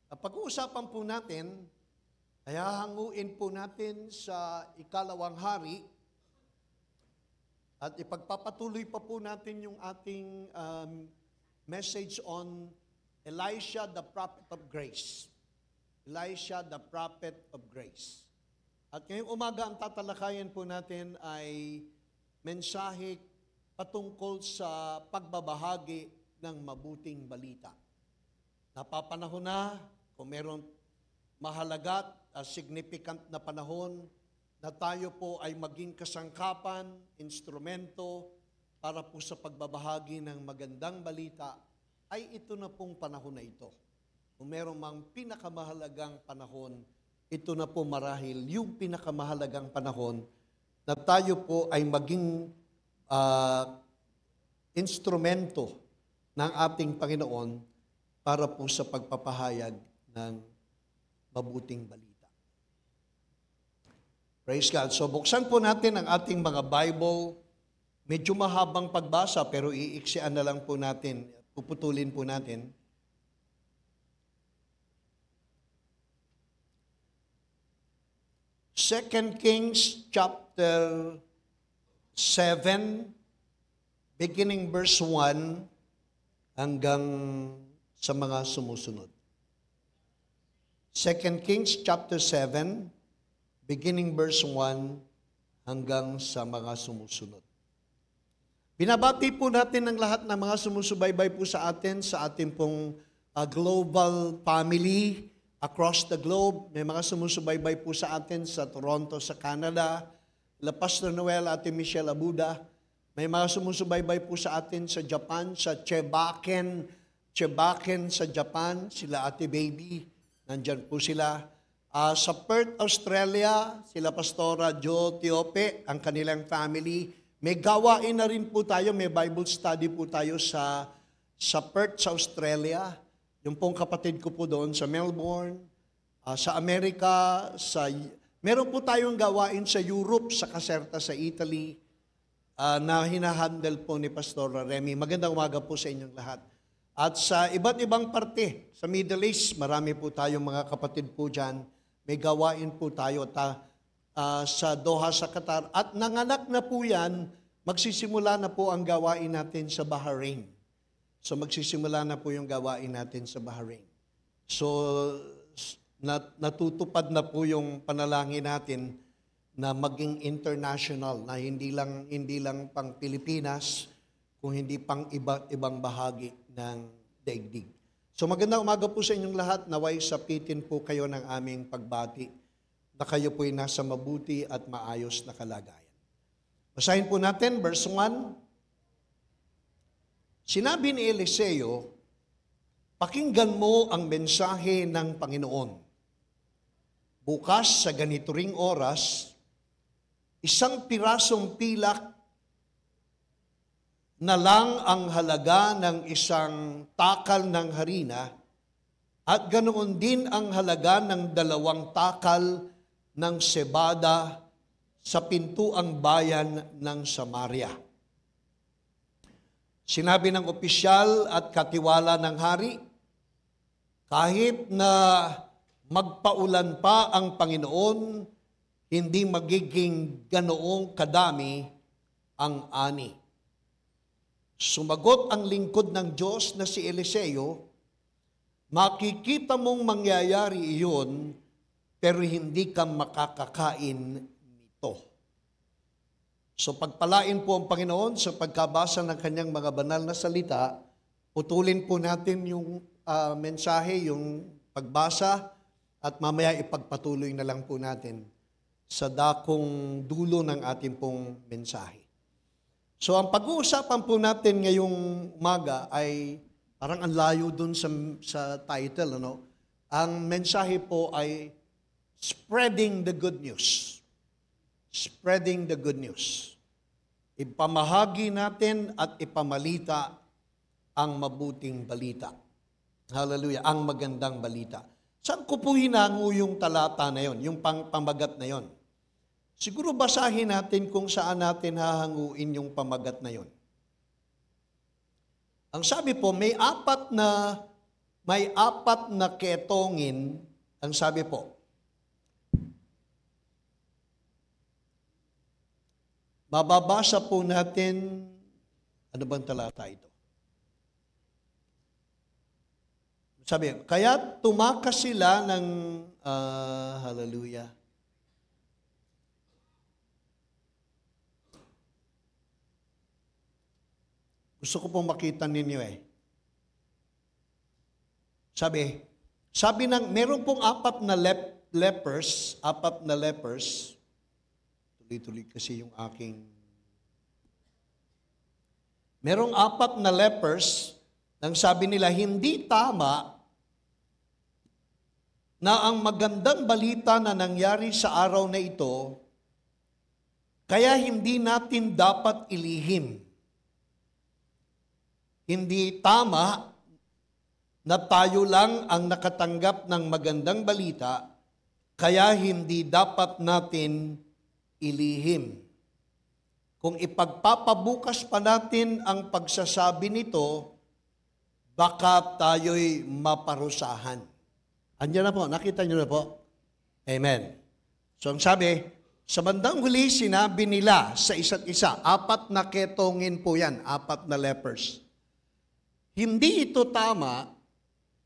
Pag-uusapan po natin, ay hahanguin po natin sa ikalawang hari at ipagpapatuloy pa po natin yung ating message on Elisha, the prophet of grace. Elisha, the prophet of grace. At ngayong umaga, ang tatalakayan po natin ay mensahe patungkol sa pagbabahagi ng mabuting balita. Napapanahon na, kung meron mahalaga at significant na panahon na tayo po ay maging kasangkapan, instrumento para po sa pagbabahagi ng magandang balita, ay ito na pong panahon na ito. Kung meron mang pinakamahalagang panahon, ito na po marahil yung pinakamahalagang panahon na tayo po ay maging instrumento ng ating Panginoon para po sa pagpapahayag ng mabuting balita. Praise God. So buksan po natin ang ating mga Bible. Medyo mahabang pagbasa pero iiksian na lang po natin. Puputulin po natin. Second Kings chapter 7, beginning verse 1 hanggang sa mga sumusunod. 2 Kings chapter 7, beginning verse 1 hanggang sa mga sumusunod. Binabati po natin ang lahat ng mga sumusubaybay po sa atin, sa ating pong global family across the globe. May mga sumusubaybay po sa atin sa Toronto, sa Canada, Pastor Noel, Ate Michelle Abuda. May mga sumusubaybay po sa atin sa Japan, sa Chebaken sa Japan, sila Ate Baby. Nandyan po sila. Sa Perth, Australia, sila Pastora Jo Tiope, ang kanilang family. May gawain na rin po tayo, may Bible study po tayo sa Perth, sa Australia. Yung pong kapatid ko po doon sa Melbourne, sa Amerika, meron po tayong gawain sa Europe, sa Caserta, sa Italy, na hinahandle po ni Pastor Remy. Magandang umaga po sa inyong lahat. At sa iba't ibang parte, sa Middle East, marami po tayong mga kapatid po dyan. May gawain po tayo sa Doha, sa Qatar. At nanganak na po yan, magsisimula na po ang gawain natin sa Bahrain. So magsisimula na po yung gawain natin sa Bahrain. So natutupad na po yung panalangin natin na maging international, na hindi lang pang Pilipinas, kung hindi pang iba't ibang bahagi ng daigdig. So magandang umaga po sa inyong lahat. Naway sapitin po kayo ng aming pagbati na kayo po'y nasa mabuti at maayos na kalagayan. Basahin po natin, verse 1. Sinabi ni Eliseo, pakinggan mo ang mensahe ng Panginoon. Bukas sa ganito ring oras, isang pirasong pilak na lang ang halaga ng isang takal ng harina at ganoon din ang halaga ng 2 takal ng sebada sa pintuang bayan ng Samaria. Sinabi ng opisyal at katiwala ng hari, kahit na magpaulan pa ang Panginoon, hindi magiging ganoong kadami ang ani. Sumagot ang lingkod ng Diyos na si Eliseo, makikita mong mangyayari iyon, pero hindi ka makakakain nito. So pagpalain po ang Panginoon sa pagkabasa ng kanyang mga banal na salita, putulin po natin yung mensahe, yung pagbasa, at mamaya ipagpatuloy na lang po natin sa dakong dulo ng ating pong mensahe. So ang pag-uusapan po natin ngayong umaga ay parang ang layo dun sa title. Ano? Ang mensahe po ay Spreading the Good News. Spreading the Good News. Ipamahagi natin at ipamalita ang mabuting balita. Hallelujah, ang magandang balita. Saan ko po hinango yung talata na yon, yung pamagat na yon? Siguro basahin natin kung saan natin hahanguin yung pamagat na yon. Ang sabi po, may 4 na may apat na ketongin, ang sabi po. Mababasa po natin, ano bang talata ito? Sabi, kaya tumakas sila ng, hallelujah. Gusto ko pong makita ninyo eh. Sabi ng, meron pong apat na lepers, tuloy-tuloy kasi yung aking, merong apat na lepers, nang sabi nila, hindi tama na ang magandang balita na nangyari sa araw na ito, kaya hindi natin dapat ilihim. Hindi tama na tayo lang ang nakatanggap ng magandang balita, kaya hindi dapat natin ilihim. Kung ipagpapabukas pa natin ang pagsasabi nito, baka tayo'y maparusahan. Andiyan na po, nakita niyo na po? Amen. So ang sabi, sa bandang huli, sinabi nila sa isa't isa, apat na ketongin po yan, apat na lepers. Hindi ito tama,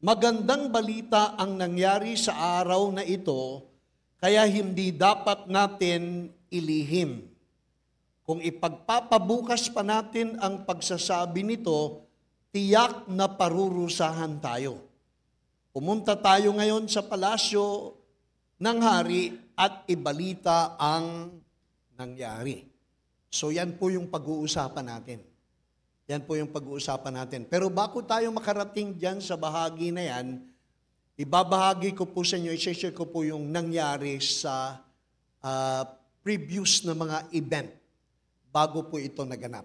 magandang balita ang nangyari sa araw na ito, kaya hindi dapat natin ilihim. Kung ipagpapabukas pa natin ang pagsasabi nito, tiyak na parurusahan tayo. Pumunta tayo ngayon sa palasyo ng hari at ibalita ang nangyari. So yan po yung pag-uusapan natin. Yan po yung pag-uusapan natin. Pero bago tayo makarating dyan sa bahagi na yan, ibabahagi ko po sa inyo, i-share ko po yung nangyari sa previous na mga event bago po ito naganap.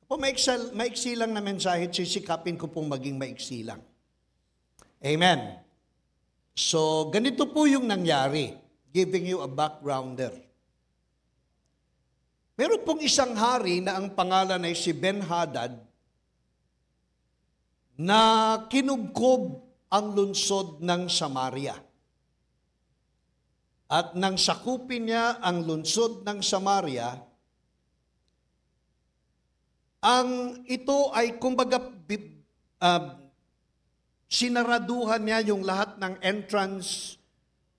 Po, maiksi lang na mensahe, sisikapin ko pong maging maiksi lang. Amen. So, ganito po yung nangyari, giving you a backgrounder. Meron pong isang hari na ang pangalan ay si Ben-Hadad na kinubkob ang lungsod ng Samaria. At nang sakupin niya ang lungsod ng Samaria, ang ito ay kumbaga sinaraduhan niya yung lahat ng entrance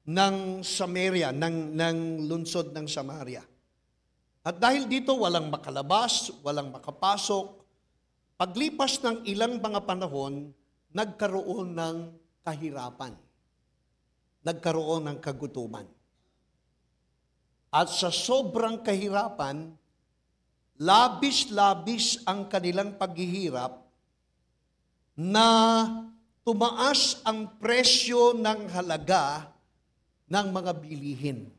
ng Samaria, ng lungsod ng Samaria. At dahil dito walang makalabas, walang makapasok, paglipas ng ilang mga panahon, nagkaroon ng kahirapan. Nagkaroon ng kagutuman. At sa sobrang kahirapan, labis-labis ang kanilang paghihirap na tumaas ang presyo ng halaga ng mga bilihin.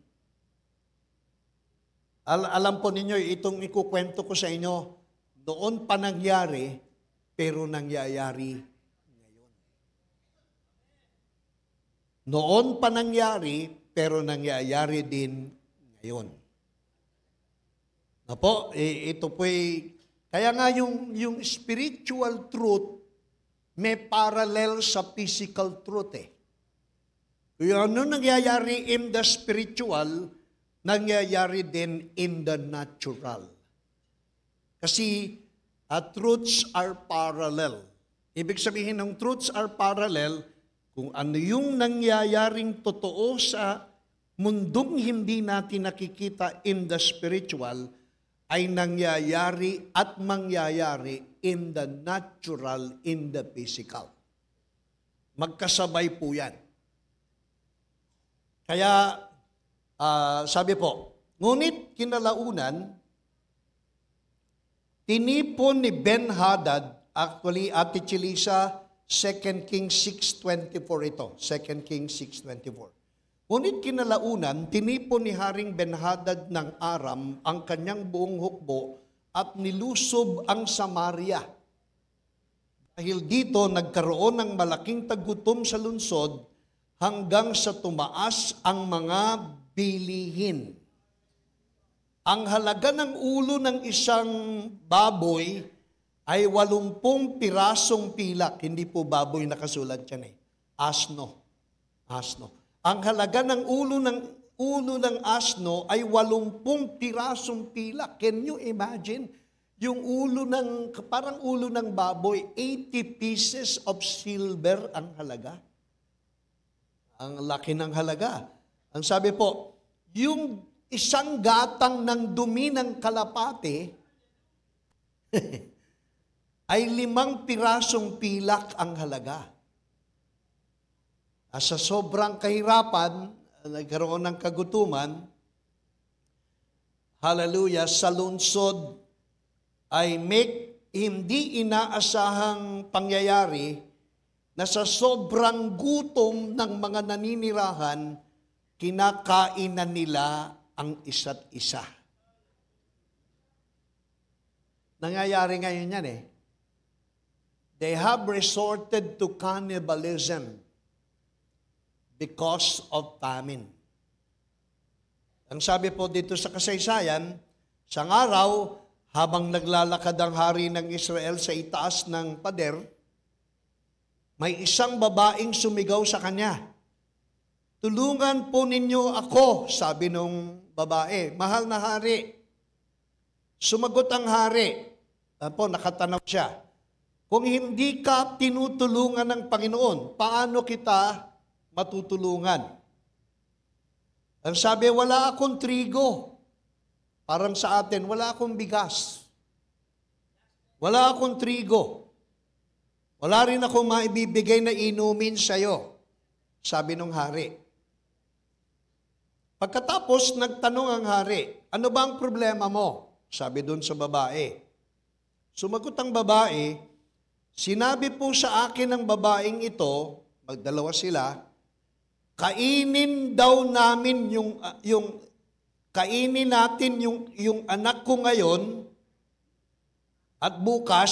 Alam po ninyo, itong ikukwento ko sa inyo, noon pa nangyari, pero nangyayari ngayon. Noon pa nangyari, pero nangyayari din ngayon. Na po, ito po'y, kaya nga yung spiritual truth, may parallel sa physical truth eh. Kaya ano nangyayari in the spiritual, nangyayari din in the natural. Kasi truths are parallel. Ibig sabihin ng truths are parallel, kung ano yung nangyayaring totoo sa mundong hindi natin nakikita in the spiritual, ay nangyayari at mangyayari in the natural, in the physical. Magkasabay po yan. Kaya, sabi po, ngunit kinalaunan, tinipon ni Ben-Hadad, actually, Ate Chelisa, 2 Kings 6:24 ito. 2 Kings 6:24. Ngunit kinalaunan, tinipon ni Haring Ben-Hadad ng Aram ang kanyang buong hukbo at nilusob ang Samaria. Dahil dito, nagkaroon ng malaking tagutom sa lungsod hanggang sa tumaas ang mga bilihin. Ang halaga ng ulo ng isang baboy ay 80 pirasong pilak. Hindi po baboy nakasulat yan eh. Asno. Asno. Ang halaga ng ulo ng asno ay 80 pirasong pilak. Can you imagine? Yung parang ulo ng baboy, 80 pieces of silver ang halaga. Ang laki ng halaga. Ang sabi po, yung isang gatang ng dumi ng kalapate ay 5 pirasong pilak ang halaga. Sa sobrang kahirapan, nagkaroon ng kagutuman, hallelujah, sa lungsod ay hindi inaasahang pangyayari na sa sobrang gutom ng mga naninirahan, kinakainan nila ang isa't isa. Nangyayari ngayon yan eh. They have resorted to cannibalism because of famine. Ang sabi po dito sa kasaysayan, sang araw, habang naglalakad ang hari ng Israel sa itaas ng pader, may isang babaeng sumigaw sa kanya. Tulungan po ninyo ako, sabi nung babae. Mahal na hari. Sumagot ang hari. Nakatanaw siya. Kung hindi ka tinutulungan ng Panginoon, paano kita matutulungan? Ang sabi, wala akong trigo. Parang sa atin, wala akong bigas. Wala akong trigo. Wala rin akong maibibigay na inumin sa'yo, sabi ng hari. Pagkatapos, nagtanong ang hari, ano ba ang problema mo? Sabi doon sa babae. Sumagot ang babae, sinabi po sa akin ng babaeng ito, magdalawa sila, kainin daw namin kainin natin yung anak ko ngayon at bukas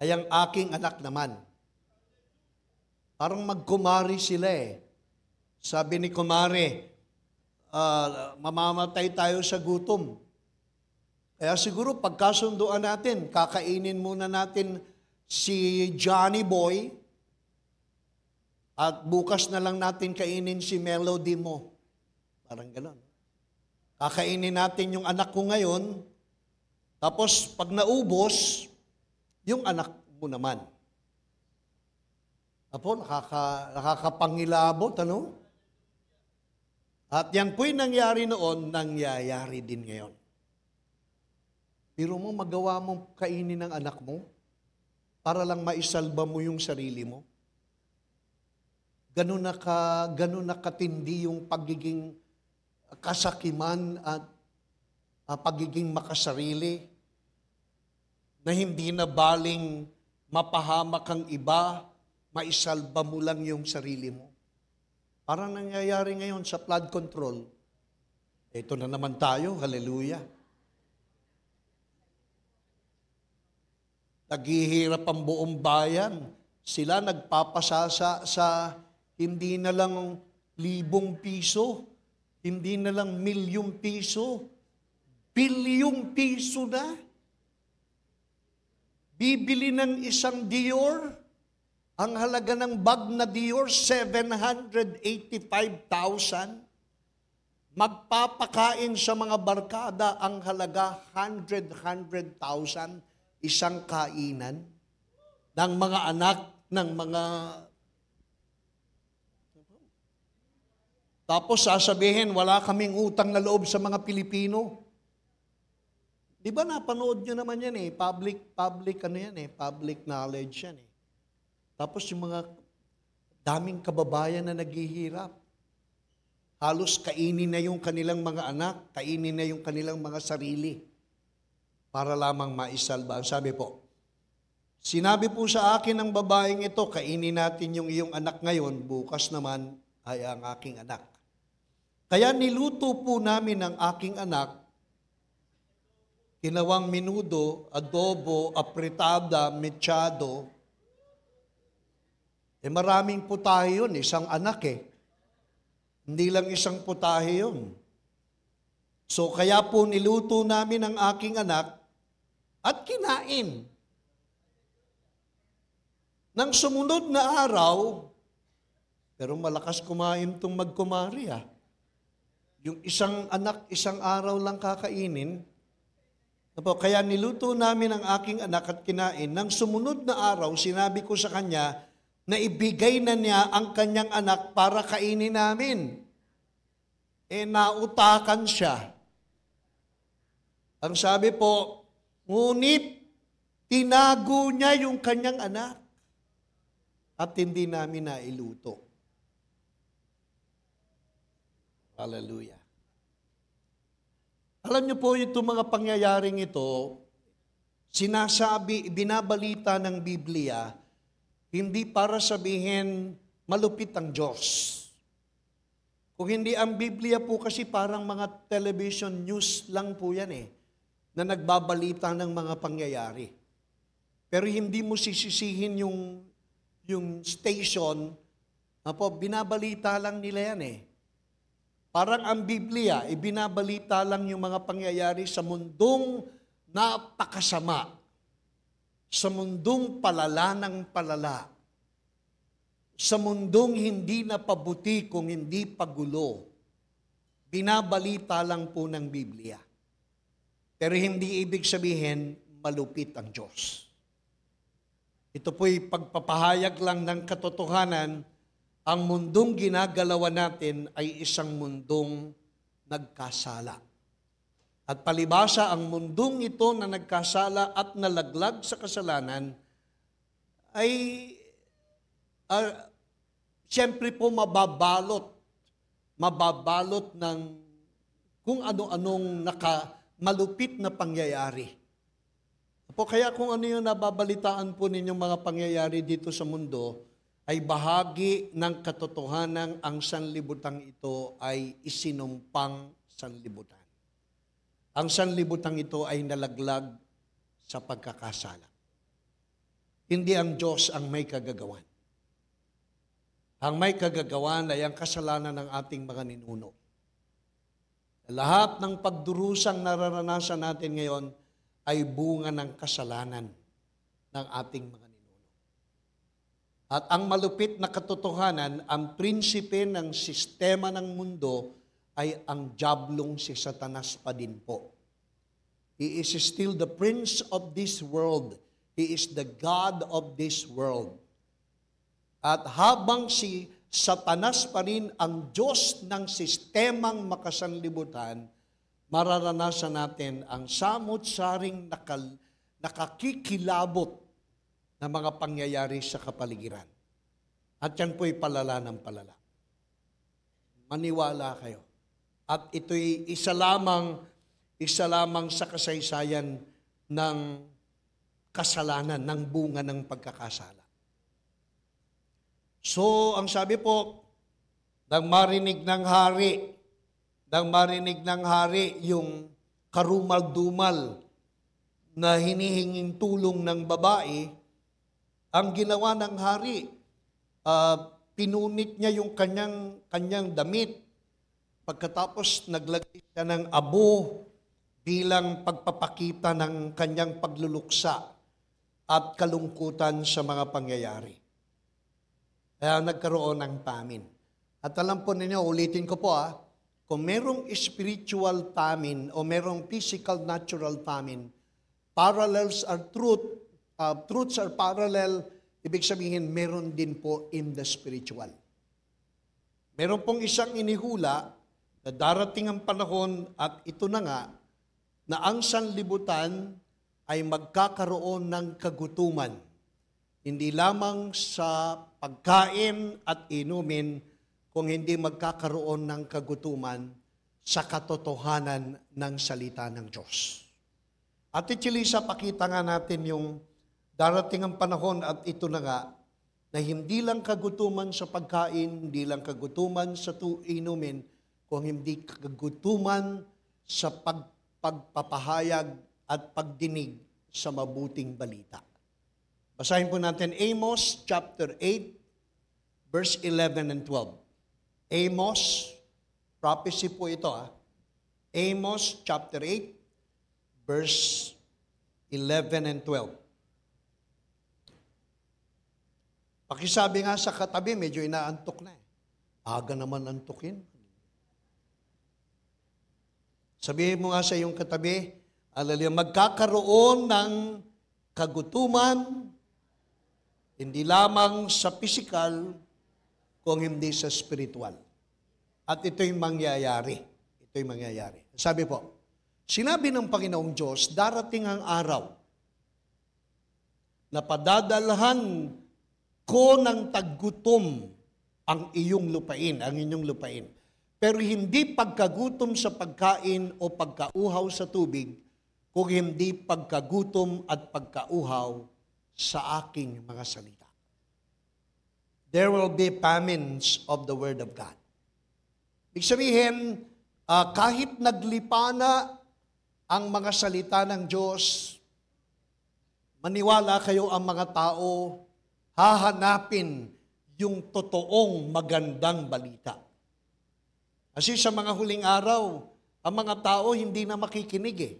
ay ang aking anak naman. Parang magkumari sila eh. Sabi ni kumari, mamamatay tayo sa gutom. Kaya siguro pagkasunduan natin, kakainin muna natin si Johnny Boy at bukas na lang natin kainin si Melody mo. Parang gano'n. Kakainin natin yung anak ko ngayon, tapos pag naubos, yung anak mo naman. Nakakapangilabot, ano? At yan po'y nangyari noon, nangyayari din ngayon. Pero mo, magawa mong kainin ng anak mo para lang maisalba mo yung sarili mo. Ganun na katindi yung pagiging kasakiman at pagiging makasarili na hindi na baling mapahamak ang iba, maisalba mo lang yung sarili mo. Parang nangyayari ngayon sa flood control. Ito na naman tayo, hallelujah. Naghihirap ang buong bayan. Sila nagpapasasa sa hindi na lang 1,000 piso, hindi na lang 1,000,000 piso, bilyong piso na. Bibili ng isang Dior, ang halaga ng bag na Dior, 785,000. Magpapakain sa mga barkada, ang halaga 100,000, isang kainan ng mga anak, ng mga... Tapos sasabihin, wala kaming utang na loob sa mga Pilipino. Di ba napanood nyo naman yan eh? Public knowledge yan eh. Tapos yung mga daming kababayan na naghihirap. Halos kainin na yung kanilang mga anak, kainin na yung kanilang mga sarili para lamang maisalba. Ang sabi po, sinabi po sa akin ng babaeng ito, kainin natin yung iyong anak ngayon, bukas naman ay ang aking anak. Kaya niluto po namin ang aking anak, ginawang menudo, adobo, apritada, mechado. Maraming putahe yun, isang anak eh. Hindi lang isang putahe yun. So kaya po niluto namin ang aking anak at kinain. Nang sumunod na araw, pero malakas kumain itong magkumari Yung isang anak, isang araw lang kakainin. Kaya niluto namin ang aking anak at kinain. Nang sumunod na araw, sinabi ko sa kanya na ibigay na niya ang kanyang anak para kainin namin. Nautakan siya. Ang sabi po, ngunit tinago niya yung kanyang anak at hindi namin nailuto. Hallelujah. Alam niyo po, itong mga pangyayaring ito, sinasabi, binabalita ng Biblia, hindi para sabihin malupit ang Diyos. Kung hindi, ang Biblia po kasi parang mga television news lang po yan na nagbabalita ng mga pangyayari. Pero hindi mo sisisihin yung station, binabalita lang nila yan Parang ang Biblia, ibinabalita lang yung mga pangyayari sa mundong napakasama, sa mundong palala ng palala, sa mundong hindi na pabuti kung hindi pagulo. Binabalita lang po ng Biblia. Pero hindi ibig sabihin malupit ang Diyos. Ito po'y pagpapahayag lang ng katotohanan. Ang mundong ginagalawan natin ay isang mundong nagkasala. At palibasa, ang mundong ito na nagkasala at nalaglag sa kasalanan ay siyempre po mababalot ng kung ano-anong malupit na pangyayari. Kaya kung ano yung nababalitaan po ninyong mga pangyayari dito sa mundo, ay bahagi ng katotohanan ang sanlibutan ito ay isinumpang sanlibutan. Ang sanlibutan ito ay nalaglag sa pagkakasala. Hindi ang Diyos ang may kagagawan. Ang may kagagawan ay ang kasalanan ng ating mga ninuno. Lahat ng pagdurusang nararanasan natin ngayon ay bunga ng kasalanan ng ating mga ninuno. At ang malupit na katotohanan, ang prinsipe ng sistema ng mundo ay ang diablong si Satanas pa din po. He is still the prince of this world. He is the God of this world. At habang si Satanas pa rin ang Diyos ng sistemang makasanlibutan, mararanasan natin ang samot-saring nakakikilabot na mga pangyayari sa kapaligiran. At yan po'y palala ng palala. Maniwala kayo. At ito'y isa lamang sa kasaysayan ng kasalanan, ng bunga ng pagkakasala. So, ang sabi po, nang marinig ng hari yung karumal-dumal na hinihinging tulong ng babae, ang ginawa ng hari, pinunit niya yung kanyang damit. Pagkatapos naglagay siya ng abo bilang pagpapakita ng kanyang pagluluksa at kalungkutan sa mga pangyayari. Kaya nagkaroon ng famine. At alam po ninyo, ulitin ko po kung merong spiritual famine o merong physical natural famine, parallels are truths are parallel, ibig sabihin, meron din po in the spiritual. Meron pong isang inihula na darating ang panahon at ito na nga, na ang sanlibutan ay magkakaroon ng kagutuman. Hindi lamang sa pagkain at inumin, kung hindi magkakaroon ng kagutuman sa katotohanan ng salita ng Diyos. Ate Chelisa, pakita nga natin yung darating ang panahon at ito na nga, na hindi lang kagutuman sa pagkain, hindi lang kagutuman sa inumin, kung hindi kagutuman sa pagpapahayag at pagdinig sa mabuting balita. Basahin po natin Amos chapter 8, verse 11 and 12. Amos, prophecy po ito Amos chapter 8, verse 11 and 12. Pakisabi nga sa katabi, medyo inaantok na eh. Aga naman antukin. Sabihin mo nga sa iyong katabi, magkakaroon ng kagutuman, hindi lamang sa pisikal, kung hindi sa spiritual. At ito'y mangyayari. Ito'y mangyayari. Sabi po, sinabi ng Panginoong Diyos, darating ang araw na padadalhan ko ng taggutom ang iyong lupain, ang inyong lupain. Pero hindi pagkagutom sa pagkain o pagkauhaw sa tubig, kung hindi pagkagutom at pagkauhaw sa aking mga salita. There will be famines of the Word of God. Ibig sabihin, kahit naglipa na ang mga salita ng Diyos, maniwala kayo ang mga tao, hahanapin yung totoong magandang balita. Kasi sa mga huling araw, ang mga tao hindi na makikinig eh.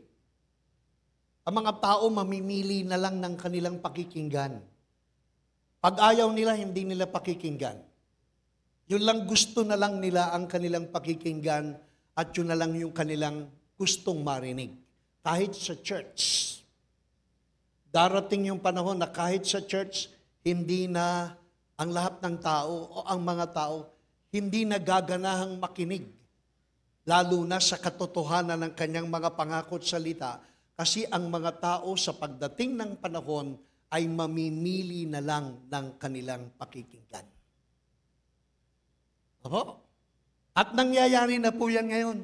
Ang mga tao mamimili na lang ng kanilang pakikinggan. Pag ayaw nila, hindi nila pakikinggan. Yun lang gusto na lang nila ang kanilang pakikinggan at yun na lang yung kanilang gustong marinig. Kahit sa church. Darating yung panahon na kahit sa church, hindi na ang lahat ng tao o ang mga tao hindi nagaganahang makinig. Lalo na sa katotohanan ng kanyang mga pangako at salita kasi ang mga tao sa pagdating ng panahon ay mamimili na lang ng kanilang pakikinggan. Opo? At nangyayari na po yan ngayon.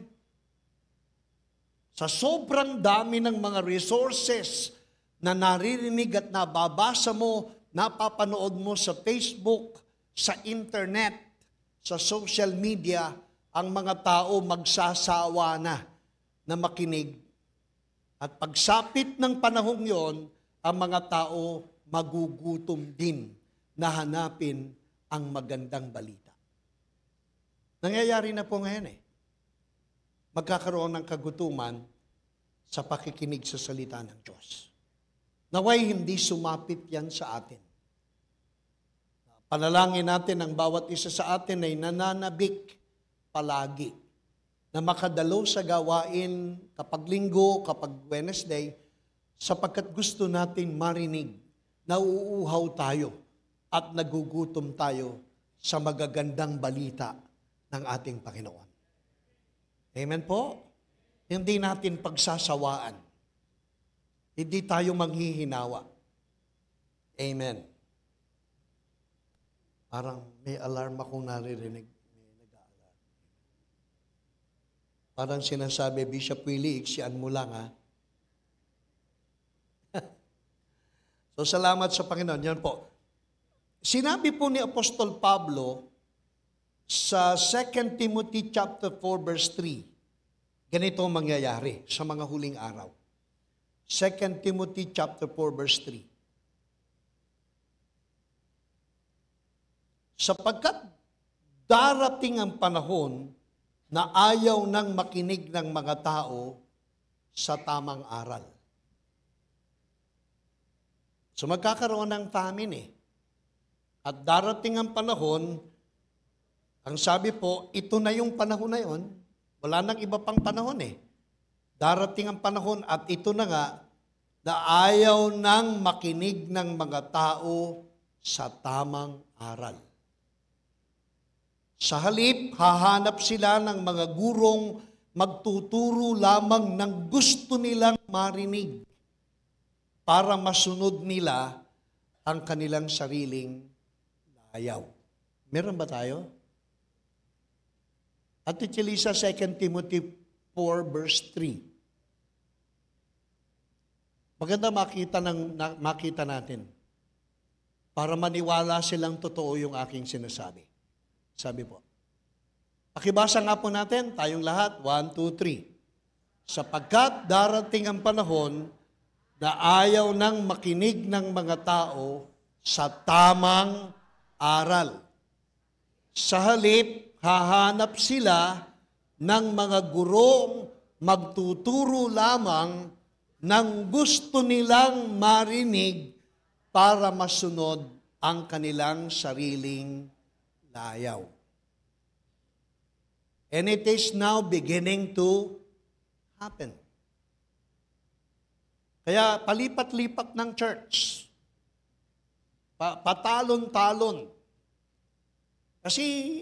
Sa sobrang dami ng mga resources na naririnig at nababasa mo, napapanood mo sa Facebook, sa internet, sa social media, ang mga tao magsasawa na makinig. At pagsapit ng panahong yon, ang mga tao magugutom din na hanapin ang magandang balita. Nangyayari na po ngayon eh. Magkakaroon ng kagutuman sa pakikinig sa salita ng Diyos. Naway hindi sumapit yan sa atin. Panalangin natin ang bawat isa sa atin ay nananabik palagi na makadalo sa gawain kapag linggo, kapag Wednesday, sapagkat gusto natin marinig na uuuhaw tayo at nagugutom tayo sa magagandang balita ng ating Panginoon. Amen po? Hindi natin pagsasawaan. Hindi tayo manghihinawa. Amen. Parang may alarm akong naririnig. May nag-aalarm. Parang sinasabi, Bishop Willie, iksian mo lang ha. So salamat sa Panginoon. Yan po. Sinabi po ni Apostol Pablo sa 2 Timothy chapter 4 verse 3, ganito ang mangyayari sa mga huling araw. 2 Timothy chapter 4 verse 3. Sapagkat darating ang panahon na ayaw nang makinig ng mga tao sa tamang aral. So magkakaroon ng famine eh. At darating ang panahon, ang sabi po, ito na yung panahon na yon. Wala nang iba pang panahon eh. Darating ang panahon at ito na nga, na ayaw nang makinig ng mga tao sa tamang aral. Sa halip, hahanap sila ng mga gurong magtuturo lamang ng gusto nilang marinig para masunod nila ang kanilang sariling layaw. Meron ba tayo? At iti sa 2 Timothy 4 verse 3. Maganda makita natin para maniwala silang totoo yung aking sinasabi. Sabi po. Pakibasa nga po natin, tayong lahat, 1, 2, 3. Sapagkat darating ang panahon na ayaw nang makinig ng mga tao sa tamang aral. Sa halip, hahanap sila ng mga gurong magtuturo lamang ng gusto nilang marinig para masunod ang kanilang sariling layaw. And it is now beginning to happen. Kaya palipat-lipat ng church. Patalon-talon. Kasi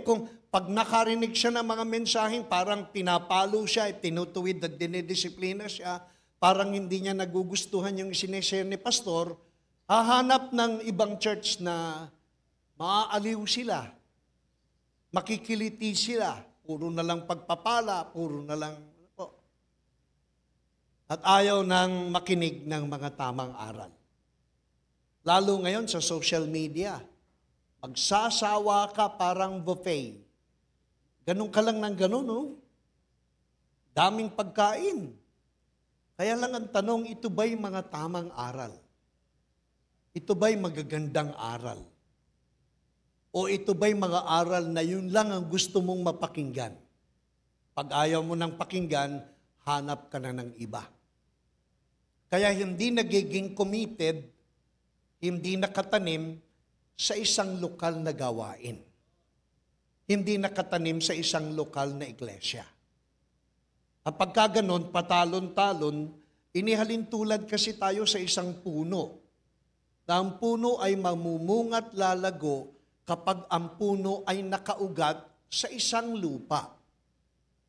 kung pag nakarinig siya ng mga mensaheng parang pinapalo siya, tinutuwid at dinidisiplina siya, parang hindi niya nagugustuhan yung sineshare ni pastor, hahanap ng ibang church na maaaliw sila, makikiliti sila, puro na lang pagpapala, puro na lang at ayaw nang makinig ng mga tamang aral. Lalo ngayon sa social media, magsasawa ka parang buffet. Ganun ka lang ng ganun, no? Daming pagkain. Kaya lang ang tanong, ito ba'y mga tamang aral? Ito ba'y magagandang aral? O ito ba'y mga aral na yun lang ang gusto mong mapakinggan? Pag ayaw mo ng pakinggan, hanap ka na ng iba. Kaya hindi nagiging committed, hindi nakatanim sa isang lokal na gawain. Hindi nakatanim sa isang lokal na iglesia. At pagka ganon, patalon-talon, inihalin tulad kasi tayo sa isang puno. Na ang puno ay mamumungat lalago kapag ang puno ay nakaugat sa isang lupa.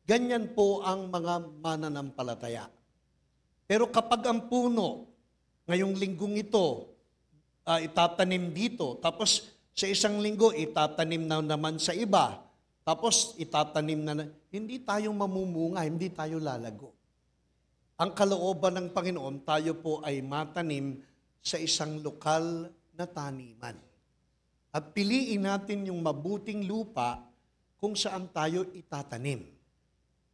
Ganyan po ang mga mananampalataya. Pero kapag ang puno, ngayong linggong ito, itatanim dito, tapos sa isang linggo, itatanim na naman sa iba, tapos itatanim na, hindi tayo mamumunga, hindi tayo lalago. Ang kalooban ng Panginoon, tayo po ay matanim sa isang lokal na taniman. At piliin natin yung mabuting lupa kung saan tayo itatanim.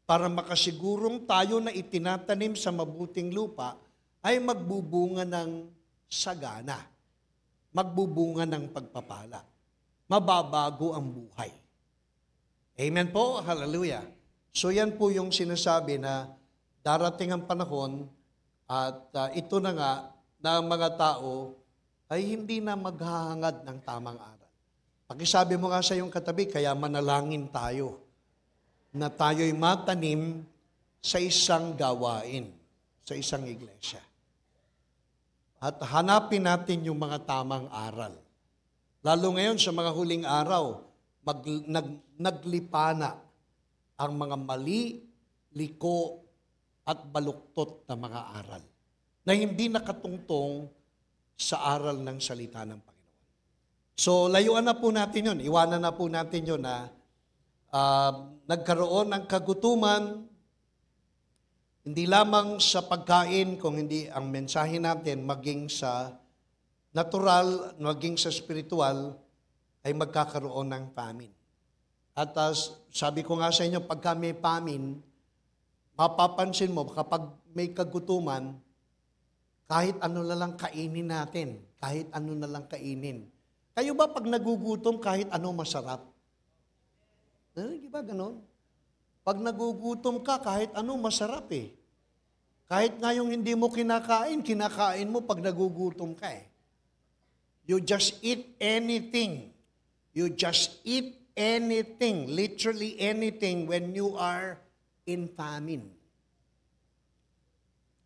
Para makasigurong tayo na itinatanim sa mabuting lupa ay magbubunga ng sagana, magbubunga ng pagpapala, mababago ang buhay. Amen po, hallelujah. So yan po yung sinasabi na darating ang panahon at ito na nga na ang mga tao ay hindi na maghahangad ng tamang aral. Pakisabi mo nga sa iyong katabi, kaya manalangin tayo na tayo'y matanim sa isang gawain, sa isang iglesia. At hanapin natin yung mga tamang aral. Lalo ngayon sa mga huling araw, naglipana ang mga mali, liko, at baluktot na mga aral na hindi nakatungtong sa aral ng salita ng Panginoon. So, layuan na po natin yun. Iwanan na po natin yun na nagkaroon ng kagutuman, hindi lamang sa pagkain, kung hindi ang mensahe natin maging sa natural, maging sa spiritual, ay magkakaroon ng famine. At sabi ko nga sa inyo, pagka may famine, mapapansin mo, kapag may kagutuman, kahit ano na lang kainin natin, kahit ano na lang kainin. Kayo ba pag nagugutom, kahit ano masarap? Di ba ganon? Pag nagugutom ka, kahit ano, masarap eh. Kahit nga yung hindi mo kinakain mo pag nagugutom ka eh. You just eat anything. You just eat anything, literally anything when you are in famine.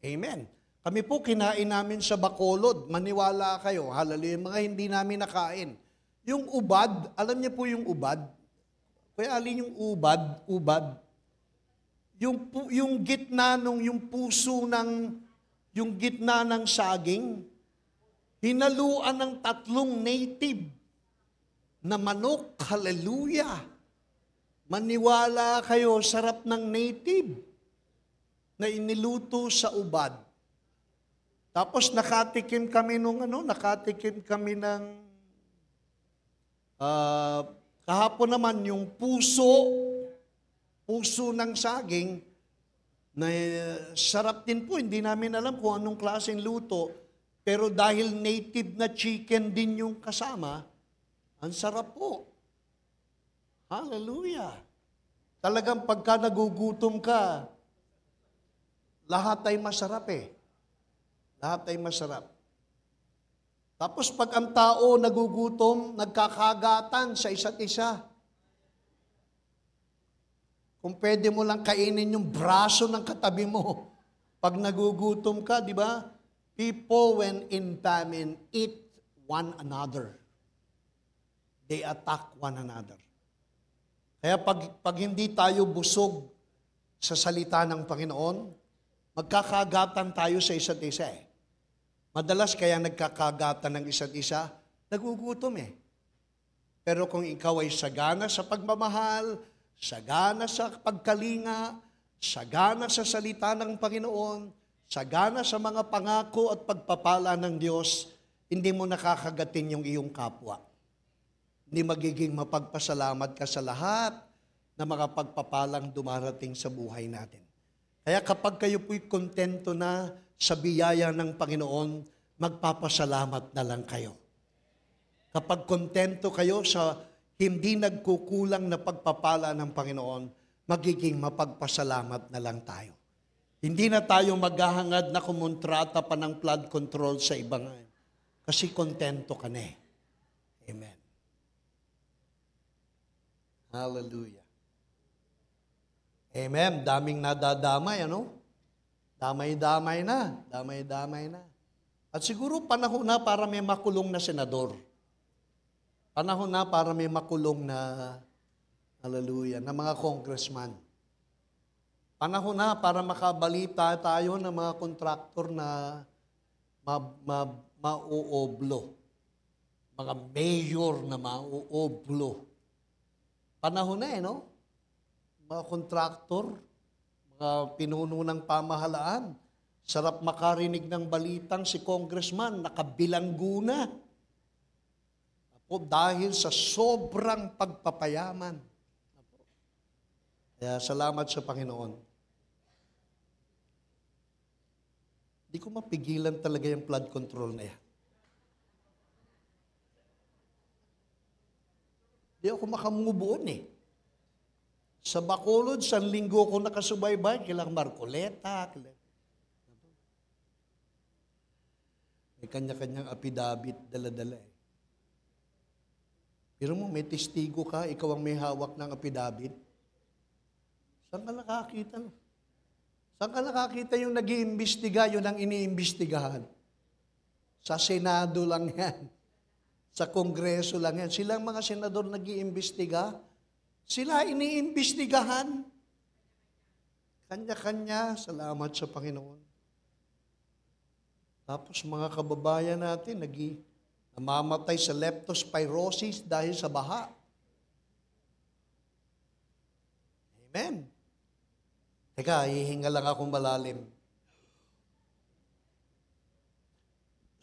Amen. Kami po kinain namin sa Bacolod, maniwala kayo, hallelujah, mga hindi namin nakain. Yung ubad, alam niyo po yung ubad? Kaya alin yung ubad, yung gitna nung yung puso ng yung gitna ng saging, hinaluan ng 3 native na manok, hallelujah. Maniwala kayo, sarap ng native na iniluto sa ubad. Tapos nakatikim kami ng kahapon naman yung puso ng saging, na sarap din po. Hindi namin alam kung anong klaseng luto, pero dahil native na chicken din yung kasama, ang sarap po. Hallelujah. Talagang pagka nagugutom ka, lahat ay masarap eh. Lahat ay masarap. Tapos pag ang tao nagugutom, nagkakagatan sa isa't isa. Kung pwede mo lang kainin yung braso ng katabi mo, pag nagugutom ka, di ba? People when in famine eat one another. They attack one another. Kaya pag hindi tayo busog sa salita ng Panginoon, magkakagatan tayo sa isa't isa eh. Madalas kaya nagkakagatan ng isa't isa, nagugutom eh. Pero kung ikaw ay sagana sa pagmamahal, sagana sa pagkalinga, sagana sa salita ng Panginoon, sagana sa mga pangako at pagpapala ng Diyos, hindi mo nakakagatin yung iyong kapwa. Hindi magiging mapagpasalamat ka sa lahat na mga pagpapalang dumarating sa buhay natin. Kaya kapag kayo po'y kontento na sa biyaya ng Panginoon, magpapasalamat na lang kayo. Kapag kontento kayo sa hindi nagkukulang na pagpapala ng Panginoon, magiging mapagpasalamat na lang tayo. Hindi na tayo maghahangad na kumontrata pa ng flood control sa ibang kasi kontento ka na eh. Amen. Hallelujah. Amen. Daming nadadamay, ano? Damay-damay na. Damay-damay na. At siguro panahon na para may makulong na senador. Panahon na para may makulong na, hallelujah, na mga congressman. Panahon na para makabalita tayo ng mga kontraktor na mauoblo. Mga mayor na mauoblo. Panahon na no? Mga kontraktor, mga pinuno ng pamahalaan. Sarap makarinig ng balitang si congressman nakabilanggo na. Dahil sa sobrang pagpapayaman. Kaya salamat sa Panginoon. Hindi ko mapigilan talaga yung flood control na yan. Hindi ako makamubuon eh. Sa Bacolod, 1 linggo ko nakasubaybay, kailang Marcoleta. May kanya-kanyang affidavit, dala-dala eh. Pero mo, may testigo ka, ikaw ang may hawak ng affidavit. Saan ka nakakita? Saan ka nakakita yung nag-iimbestiga, yun ang iniimbestigahan? Sa Senado lang yan. Sa Kongreso lang yan. Silang mga senador nag-iimbestiga, sila iniimbestigahan. Kanya-kanya, salamat sa Panginoon. Tapos mga kababayan natin, namamatay sa leptospirosis dahil sa baha. Amen. Teka, hihinga lang akong malalim.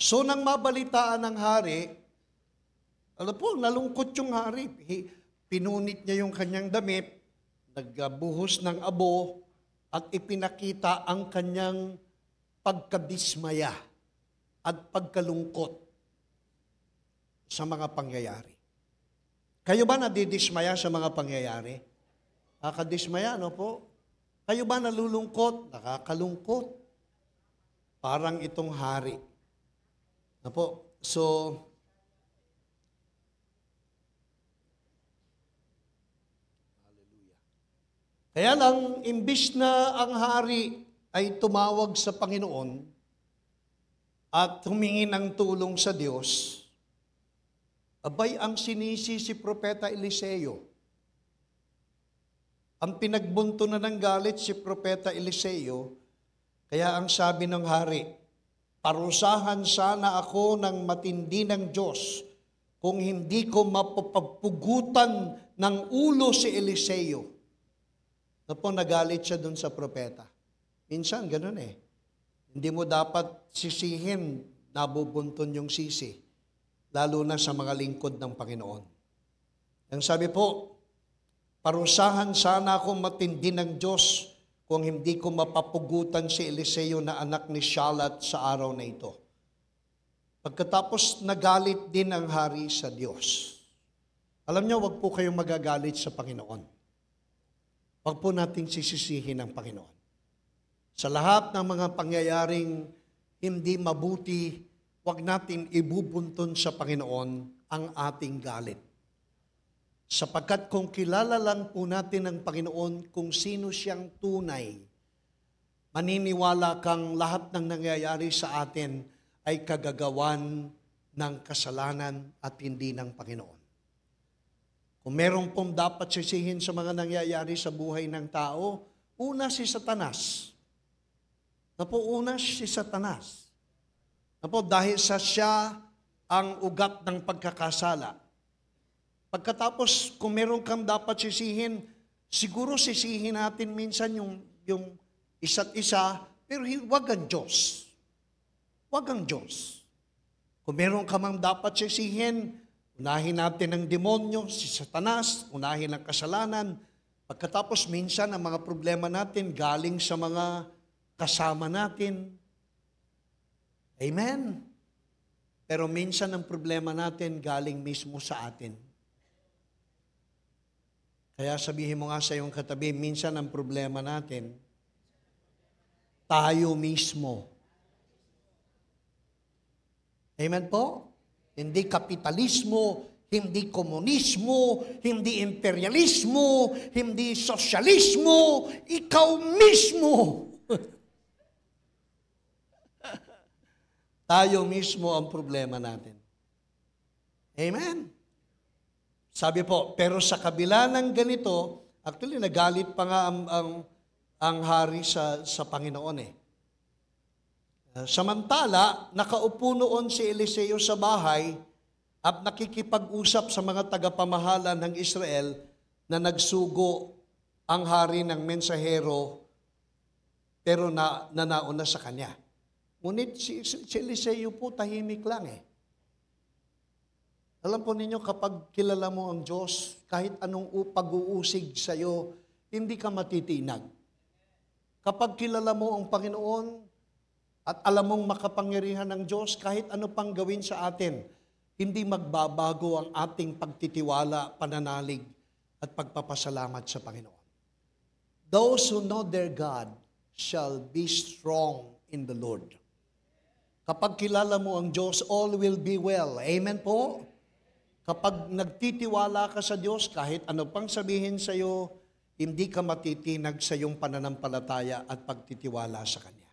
So, nang mabalitaan ng hari, alam po, nalungkot yung hari. Pinunit niya yung kanyang damit, nagbuhos ng abo, at ipinakita ang kanyang pagkadismaya at pagkalungkot sa mga pangyayari. Kayo ba nadidismaya sa mga pangyayari? Nakakadismaya, ano po? Kayo ba nalulungkot? Nakakalungkot. Parang itong hari. Ano po? So, hallelujah. Kaya lang, imbis na ang hari ay tumawag sa Panginoon at humingi ng tulong sa Diyos, abay, ang sinisi si Propeta Eliseo. Ang pinagbunto na ng galit si Propeta Eliseo, kaya ang sabi ng hari, parusahan sana ako ng matindi ng Diyos kung hindi ko mapapagpugutan ng ulo si Eliseo. Na po nagalit siya dun sa propeta. Minsan, ganun eh. Hindi mo dapat sisihin, nabubunton yung sisi. Lalo na sa mga lingkod ng Panginoon. Ang sabi po, parusahan sana akong matindi ng Diyos kung hindi ko mapapugutan si Eliseo na anak ni Shalat sa araw na ito. Pagkatapos nagalit din ang hari sa Diyos. Alam niyo, wag po kayong magagalit sa Panginoon. Wag po nating sisisihin ang Panginoon. Sa lahat ng mga pangyayaring hindi mabuti, wag natin ibubunton sa Panginoon ang ating galit. Sapagkat kung kilala lang po natin ang Panginoon kung sino siyang tunay, maniniwala kang lahat ng nangyayari sa atin ay kagagawan ng kasalanan at hindi ng Panginoon. Kung meron pong dapat sisihin sa mga nangyayari sa buhay ng tao, una si Satanas. Una si Satanas. Dahil sa siya ang ugat ng pagkakasala. Pagkatapos, kung meron kang dapat sisihin, siguro sisihin natin minsan yung isa't isa, pero wag ang Diyos. Wag ang Diyos. Kung meron ka mang dapat sisihin, unahin natin ang demonyo, si Satanas, unahin ang kasalanan. Pagkatapos, minsan ang mga problema natin galing sa mga kasama natin. Amen? Pero minsan ang problema natin galing mismo sa atin. Kaya sabihin mo nga sa iyong katabi, minsan ang problema natin, tayo mismo. Amen po? Hindi kapitalismo, hindi komunismo, hindi imperialismo, hindi sosyalismo, ikaw mismo. Tayo mismo ang problema natin. Amen? Sabi po, pero sa kabila ng ganito, actually nagalit pa nga ang hari sa Panginoon eh. Samantala, nakaupo noon si Eliseo sa bahay at nakikipag-usap sa mga tagapamahala ng Israel na nagsugo ang hari ng mensahero pero nauna sa kanya. Ngunit si Eliseo po tahimik lang eh. Alam po ninyo, kapag kilala mo ang Diyos, kahit anong pag-uusig sa'yo, hindi ka matitinag. Kapag kilala mo ang Panginoon at alam mong makapangyarihan ng Diyos, kahit ano pang gawin sa atin, hindi magbabago ang ating pagtitiwala, pananalig, at pagpapasalamat sa Panginoon. Those who know their God shall be strong in the Lord. Kapag kilala mo ang Diyos, all will be well. Amen po? Kapag nagtitiwala ka sa Diyos, kahit ano pang sabihin sa iyo, hindi ka matitinag sa iyong pananampalataya at pagtitiwala sa Kanya.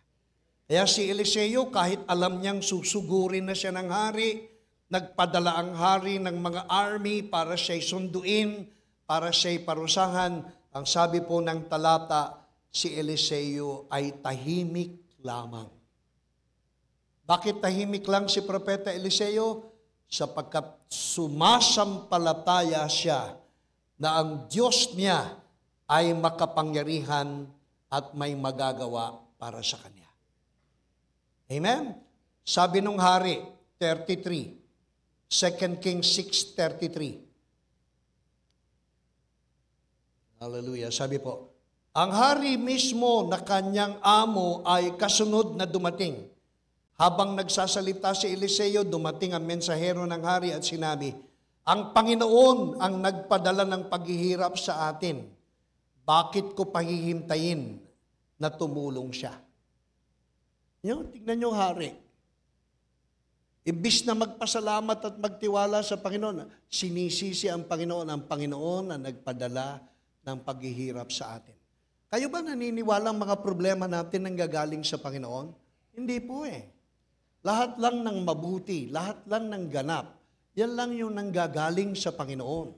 Kaya si Eliseo, kahit alam niyang susugurin na siya ng hari, nagpadala ang hari ng mga army para siya'y sunduin, para siya'y parusahan. Ang sabi po ng talata, si Eliseo ay tahimik lamang. Bakit tahimik lang si Propeta Eliseo? Sapagkat sumasampalataya siya na ang Diyos niya ay makapangyarihan at may magagawa para sa kanya. Amen? Sabi nung hari, 33, 2 Kings 6:33. Hallelujah. Sabi po, ang hari mismo na kanyang amo ay kasunod na dumating. Habang nagsasalita si Eliseo, dumating ang mensahero ng hari at sinabi, ang Panginoon ang nagpadala ng paghihirap sa atin. Bakit ko pahihintayin na tumulong siya? Tignan niyo hari. Imbis na magpasalamat at magtiwala sa Panginoon, sinisisi ang Panginoon ang nagpadala ng paghihirap sa atin. Kayo ba naniniwala ang mga problema natin nanggagaling sa Panginoon? Hindi po eh. Lahat lang ng mabuti, lahat lang ng ganap, yan lang yung nanggagaling sa Panginoon.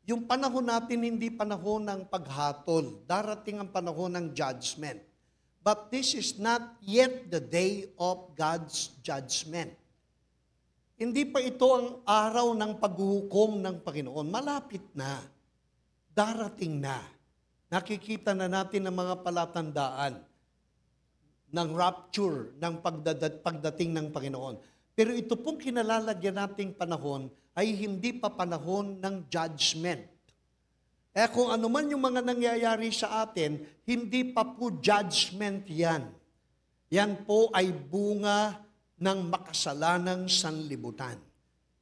Yung panahon natin hindi panahon ng paghatol, darating ang panahon ng judgment. But this is not yet the day of God's judgment. Hindi pa ito ang araw ng paghuhukom ng Panginoon. Malapit na. Darating na. Nakikita na natin ang mga palatandaan ng rapture, ng pagdating ng Panginoon. Pero ito pong kinalalagyan nating panahon ay hindi pa panahon ng judgment. Kung ano man yung mga nangyayari sa atin, hindi pa po judgment yan. Yan po ay bunga ng makasalanang sanlibutan.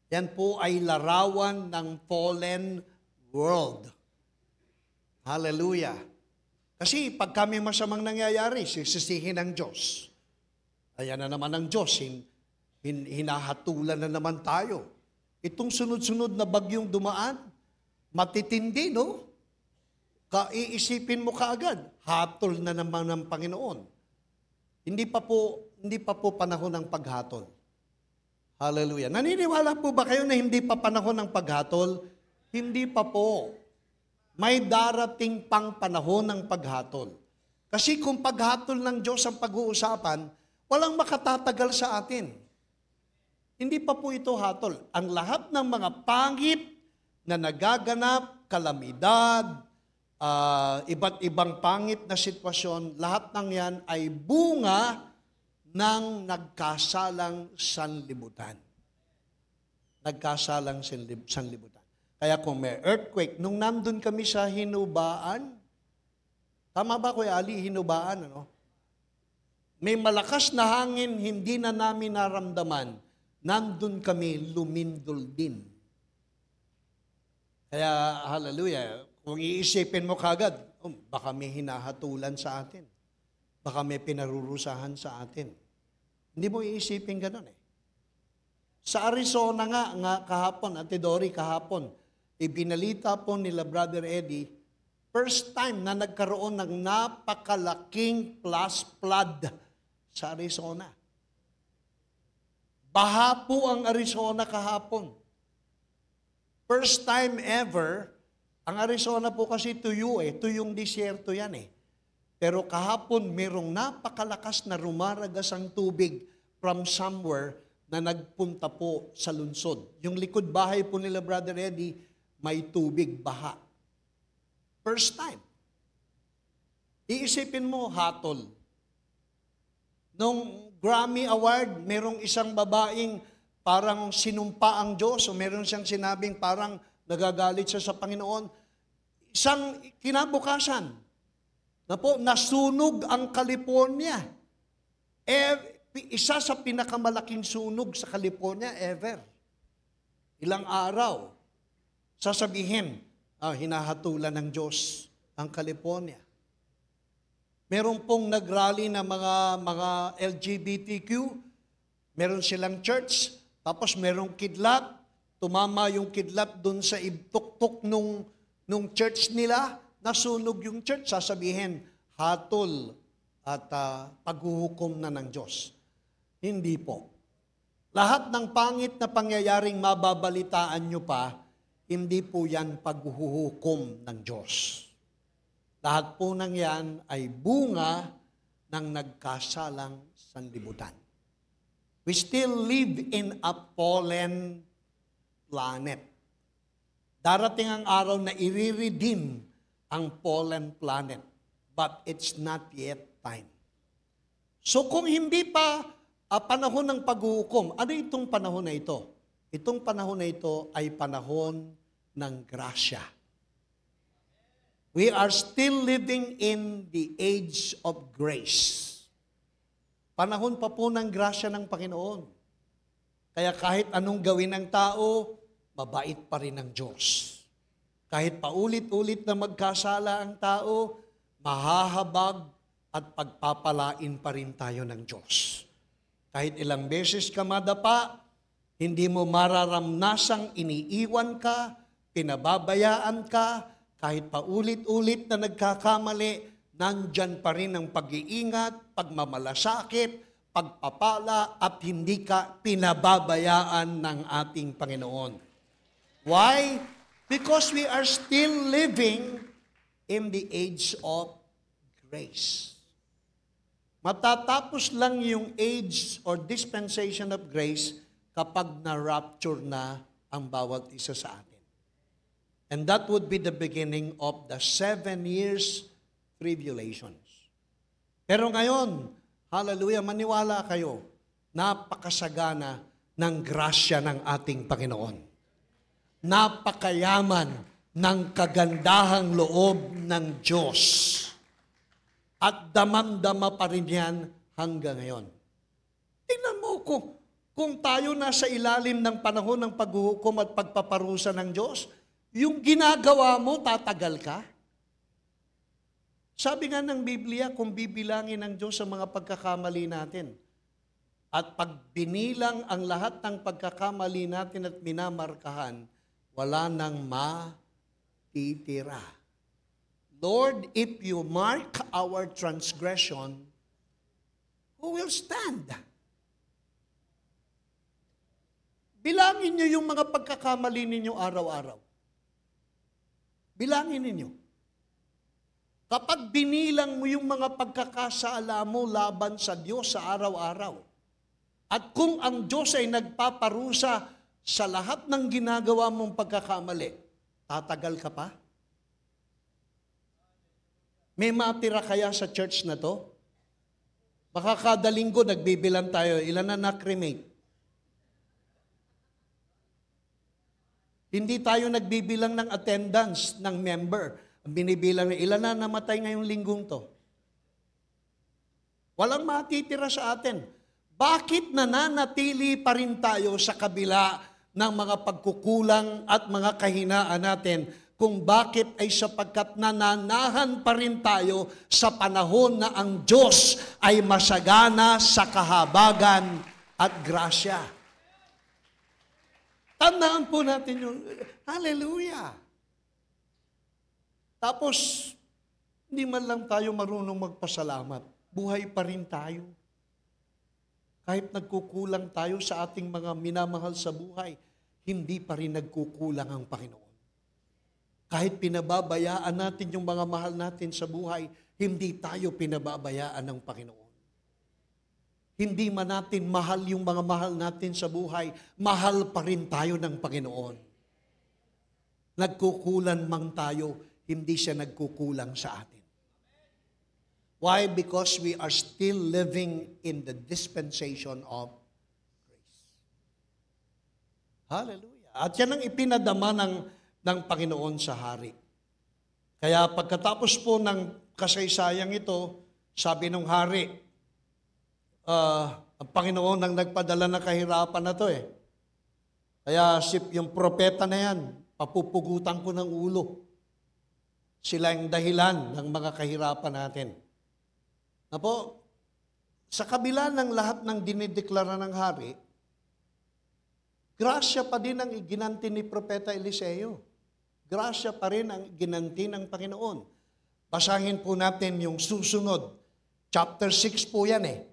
Yan po ay larawan ng fallen world. Hallelujah. Kasi pag kami masamang nangyayari, sisisihin ng Diyos. Ayan na naman ang Diyos, hinahatulan na naman tayo. Itong sunod-sunod na bagyong dumaan, matitindi, no? Iisipin mo kaagad, hatol na naman ng Panginoon. Hindi pa po panahon ng paghatol. Hallelujah. Naniniwala po ba kayo na hindi pa panahon ng paghatol? Hindi pa po. May darating pang panahon ng paghatol. Kasi kung paghatol ng Diyos ang pag-uusapan, walang makatatagal sa atin. Hindi pa po ito hatol. Ang lahat ng mga pangit na nagaganap, kalamidad, iba't ibang pangit na sitwasyon, lahat ng yan ay bunga ng nagkasalang sanlibutan. Nagkasalang sanlibutan. Kaya kung may earthquake, nung nandun kami sa Hinubaan, tama ba Kuya Ali, Hinubaan, ano? May malakas na hangin, hindi na namin naramdaman, nandun kami, lumindol din. Kaya, hallelujah, kung iisipin mo kagad, baka may hinahatulan sa atin. Baka may pinarurusahan sa atin. Hindi mo iisipin ganun eh. Sa Arizona nga kahapon, Ate Dory, kahapon, ibinalita po nila Brother Eddie, first time na nagkaroon ng napakalaking flood sa Arizona. Baha po ang Arizona kahapon. First time ever, ang Arizona po kasi tuyo eh, tuyong disyerto yan eh. Pero kahapon, merong napakalakas na rumaragas ang tubig from somewhere na nagpunta po sa lungsod. Yung likod bahay po nila Brother Eddie, may tubig, baha. First time. Iisipin mo, hatol. Nung Grammy Award, merong isang babaeng parang sinumpa ang Diyos o meron siyang sinabing parang nagagalit siya sa Panginoon. Isang kinabukasan, na po, nasunog ang California. Isa sa pinakamalaking sunog sa California ever. Ilang araw, sasabihin, hinahatulan ng Diyos ang California. Meron pong nagrally na mga LGBTQ, meron silang church, tapos merong kidlat, tumama yung kidlat dun sa ibtuktok nung church nila, nasunog yung church, sasabihin, hatol at paghuhukom na ng Diyos. Hindi po. Lahat ng pangit na pangyayaring mababalitaan nyo pa, hindi po yan paghuhukom ng Diyos. Lahat po ng yan ay bunga ng nagkasalang sanlibutan. We still live in a fallen planet. Darating ang araw na i-redeem ang fallen planet. But it's not yet time. So kung hindi pa panahon ng paghuhukom, ano itong panahon na ito? Itong panahon na ito ay panahon ng grasya. We are still living in the age of grace. Panahon pa po ng grasya ng Panginoon. Kaya kahit anong gawin ng tao, mabait pa rin ang Diyos. Kahit paulit-ulit na magkasala ang tao, mahahabag at pagpapalain pa rin tayo ng Diyos. Kahit ilang beses ka madapa, hindi mo mararamnasang iniiwan ka, pinababayaan ka, kahit paulit-ulit na nagkakamali, nandyan pa rin ang pag-iingat, pagmamalasakit, pagpapala, at hindi ka pinababayaan ng ating Panginoon. Why? Because we are still living in the age of grace. Matatapos lang yung age or dispensation of grace kapag na-rapture na ang bawat isa sa atin. And that would be the beginning of the 7 years tribulations. Pero ngayon, hallelujah, maniwala kayo, napakasagana ng grasya ng ating Panginoon. Napakayaman ng kagandahang loob ng Diyos. At damam-dama pa rin yan hanggang ngayon. Tingnan mo kung tayo nasa ilalim ng panahon ng paghuhukom at pagpaparusa ng Diyos, yung ginagawa mo, tatagal ka? Sabi nga ng Biblia, kung bibilangin ng Diyos sa mga pagkakamali natin, At pag binilang ang lahat ng pagkakamali natin at minamarkahan, wala nang matitira. Lord, if you mark our transgression, who will stand? Bilangin niyo yung mga pagkakamali ninyo araw-araw. Bilangin ninyo. Kapag binilang mo yung mga pagkakasala mo laban sa Diyos sa araw-araw, at kung ang Diyos ay nagpaparusa sa lahat ng ginagawa mong pagkakamali, tatagal ka pa? May matira kaya sa church na to? Baka kada linggo nagbibilang tayo, ilan na na-cremate? Hindi tayo nagbibilang ng attendance ng member. Binibilang na ilan na namatay ngayong linggong to. Walang matitira sa atin. Bakit nananatili pa rin tayo sa kabila ng mga pagkukulang at mga kahinaan natin? Kung bakit ay sapagkat nananahan pa rin tayo sa panahon na ang Diyos ay masagana sa kahabagan at grasya. Tandaan po natin yung, hallelujah. Tapos, hindi man lang tayo marunong magpasalamat. Buhay pa rin tayo. Kahit nagkukulang tayo sa ating mga minamahal sa buhay, hindi pa rin nagkukulang ang Panginoon. Kahit pinababayaan natin yung mga mahal natin sa buhay, hindi tayo pinababayaan ng Panginoon. Hindi man natin mahal yung mga mahal natin sa buhay, mahal pa rin tayo ng Panginoon. Nagkukulan man tayo, hindi siya nagkukulang sa atin. Why? Because we are still living in the dispensation of grace. Hallelujah. At yan ang ipinadama ng Panginoon sa hari. Kaya pagkatapos po ng kasaysayang ito, sabi ng hari, ang Panginoon ang nagpadala ng kahirapan na to eh. Kaya yung propeta na yan, papupugutan ko ng ulo. Sila ang dahilan ng mga kahirapan natin. Na po, sa kabila ng lahat ng dinideklara ng hari, grasya pa din ang iginanti ni Propeta Eliseo. Grasya pa rin ang iginanti ng Panginoon. Basahin po natin yung susunod. Chapter 6 po yan eh.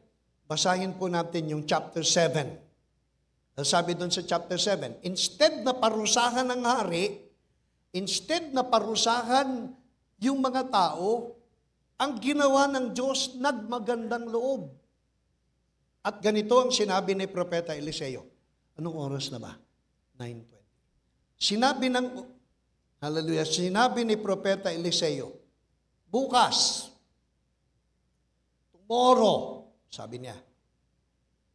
Basahin po natin yung chapter 7. Sabi doon sa chapter 7, instead na parusahan ng hari, instead na parusahan yung mga tao, ang ginawa ng Diyos, nagmagandang loob. At ganito ang sinabi ni Propeta Eliseo. Anong oras na ba? 9:20. Sinabi ni Propeta Eliseo, bukas, tomorrow, sabi niya,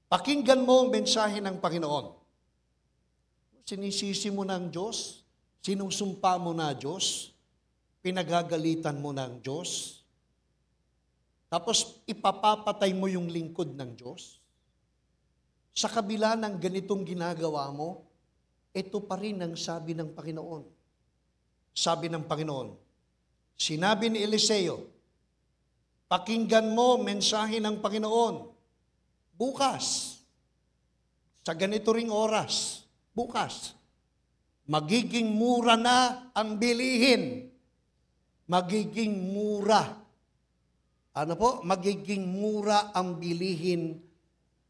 pakinggan mo ang mensahe ng Panginoon. Sinisisi mo na ang Diyos, sinusumpa mo na Diyos, pinagagalitan mo na ang Diyos, tapos ipapapatay mo yung lingkod ng Diyos. Sa kabila ng ganitong ginagawa mo, ito pa rin ang sabi ng Panginoon. Sabi ng Panginoon, sinabi ni Eliseo, pakinggan mo mensahe ng Panginoon. Bukas, sa ganito ring oras, bukas, magiging mura na ang bilihin. Magiging mura. Ano po? Magiging mura ang bilihin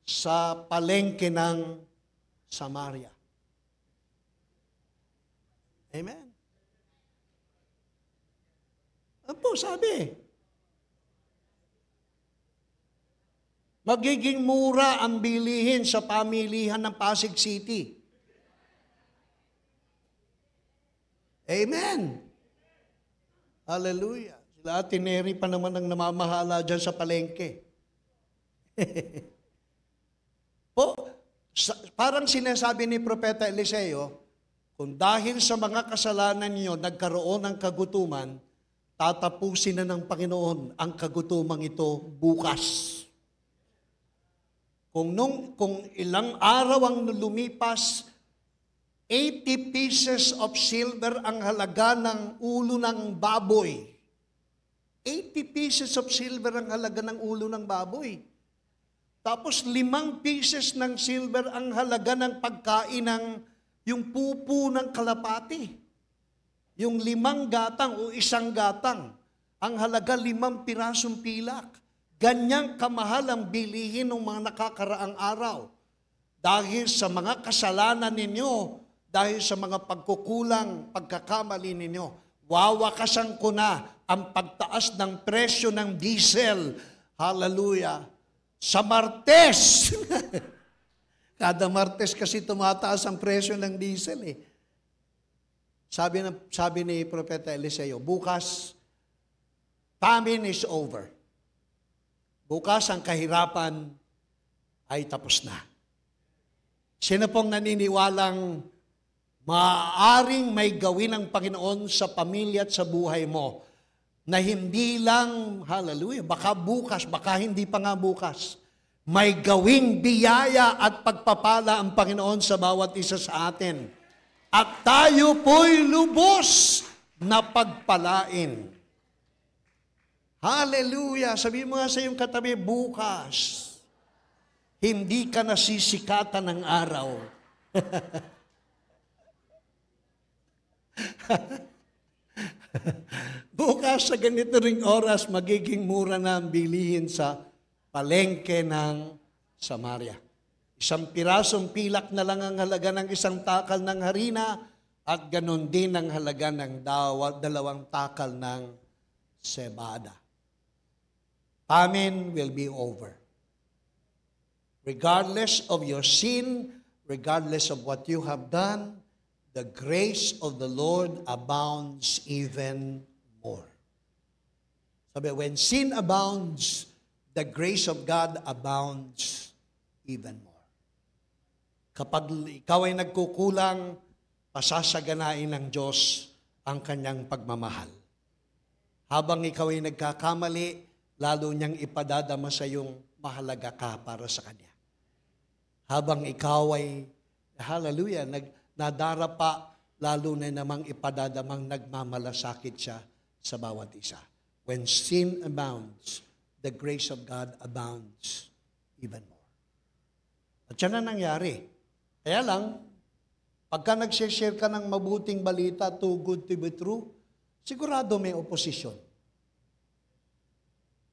sa palengke ng Samaria. Amen. Ano po sabi? Magiging mura ang bilihin sa pamilihan ng Pasig City. Amen. Hallelujah. Sila Ate Neri pa naman ang namamahala dyan sa palengke. Parang sinasabi ni Propeta Eliseo, kung dahil sa mga kasalanan niyo nagkaroon ng kagutuman, tatapusin na ng Panginoon ang kagutumang ito bukas. Kung ilang araw ang lumipas, 80 pieces of silver ang halaga ng ulo ng baboy. 80 pieces of silver ang halaga ng ulo ng baboy. Tapos 5 pieces ng silver ang halaga ng pagkain ng yung pupo ng kalapati. Yung 5 gatang o 1 gatang, ang halaga 5 pirasong pilak. Ganyang kamahal ang bilihin ng mga nakakaraang araw. Dahil sa mga kasalanan ninyo, dahil sa mga pagkukulang, pagkakamali ninyo, wawakasan ko na ang pagtaas ng presyo ng diesel. Hallelujah. Sa Martes. Kada Martes kasi tumataas ang presyo ng diesel eh. Sabi ni Propeta Eliseo, bukas, famine is over. Bukas ang kahirapan ay tapos na. Sino pong naniniwalang maaaring may gawin ng Panginoon sa pamilya at sa buhay mo na hindi lang, hallelujah, baka bukas, baka hindi pa nga bukas, may gawing biyaya at pagpapala ang Panginoon sa bawat isa sa atin. At tayo po'y lubos na pagpalain. Hallelujah! Sabi mo nga sa iyong katabi, bukas, hindi ka nasisikatan ng araw. Bukas sa ganito ring oras, magiging mura na ang bilihin sa palengke ng Samaria. 1 pirasong pilak na lang ang halaga ng 1 takal ng harina at ganon din ang halaga ng 2 takal ng cebada. Famine will be over. Regardless of your sin, regardless of what you have done, the grace of the Lord abounds even more. Sabi, when sin abounds, the grace of God abounds even more. Kapag ikaw ay nagkukulang, pasasaganain ng Diyos ang kanyang pagmamahal. Habang ikaw ay nagkakamali, lalo niyang ipadadama sa iyong mahalaga ka para sa Kanya. Habang ikaw ay, hallelujah, nadarapa, lalo na namang ipadadamang nagmamalasakit siya sa bawat isa. When sin abounds, the grace of God abounds even more. At yan na nangyari. Kaya lang, pagka nag-share ka ng mabuting balita, too good to be true, sigurado may opposition.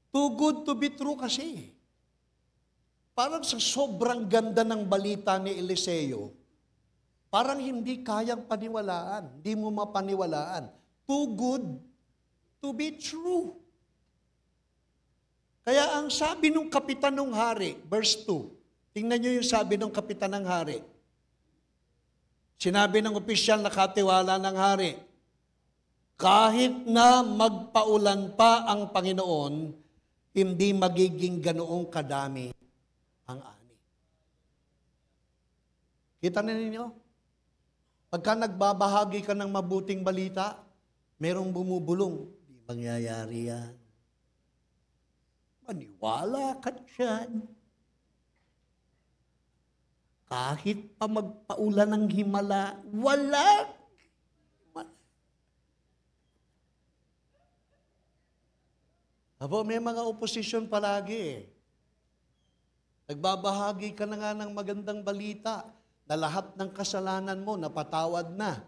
Too good to be true kasi. Parang sa sobrang ganda ng balita ni Eliseo, parang hindi kayang paniwalaan, hindi mo mapaniwalaan. Too good to be true. Kaya ang sabi ng kapitan ng hari, verse 2, tingnan nyo yung sabi ng kapitan ng hari. Sinabi ng opisyal na katiwala ng hari, kahit na magpaulan pa ang Panginoon, hindi magiging ganoong kadami ang ani. Kita na ninyo? Pagka nagbabahagi ka ng mabuting balita, merong bumubulong. Di mangyayari yan. Maniwala ka dyan. Kahit pa magpaulan ng himala, wala. Abo, may mga opposition palagi eh. Nagbabahagi ka na nga ng magandang balita na lahat ng kasalanan mo napatawad na.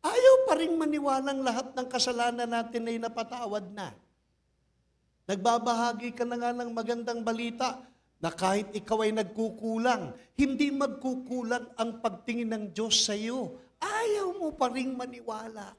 Ayaw pa rin maniwalang lahat ng kasalanan natin ay napatawad na. Nagbabahagi ka na nga ng magandang balita na kahit ikaw ay nagkukulang, hindi magkukulang ang pagtingin ng Diyos sa iyo. Ayaw mo pa rin maniwala.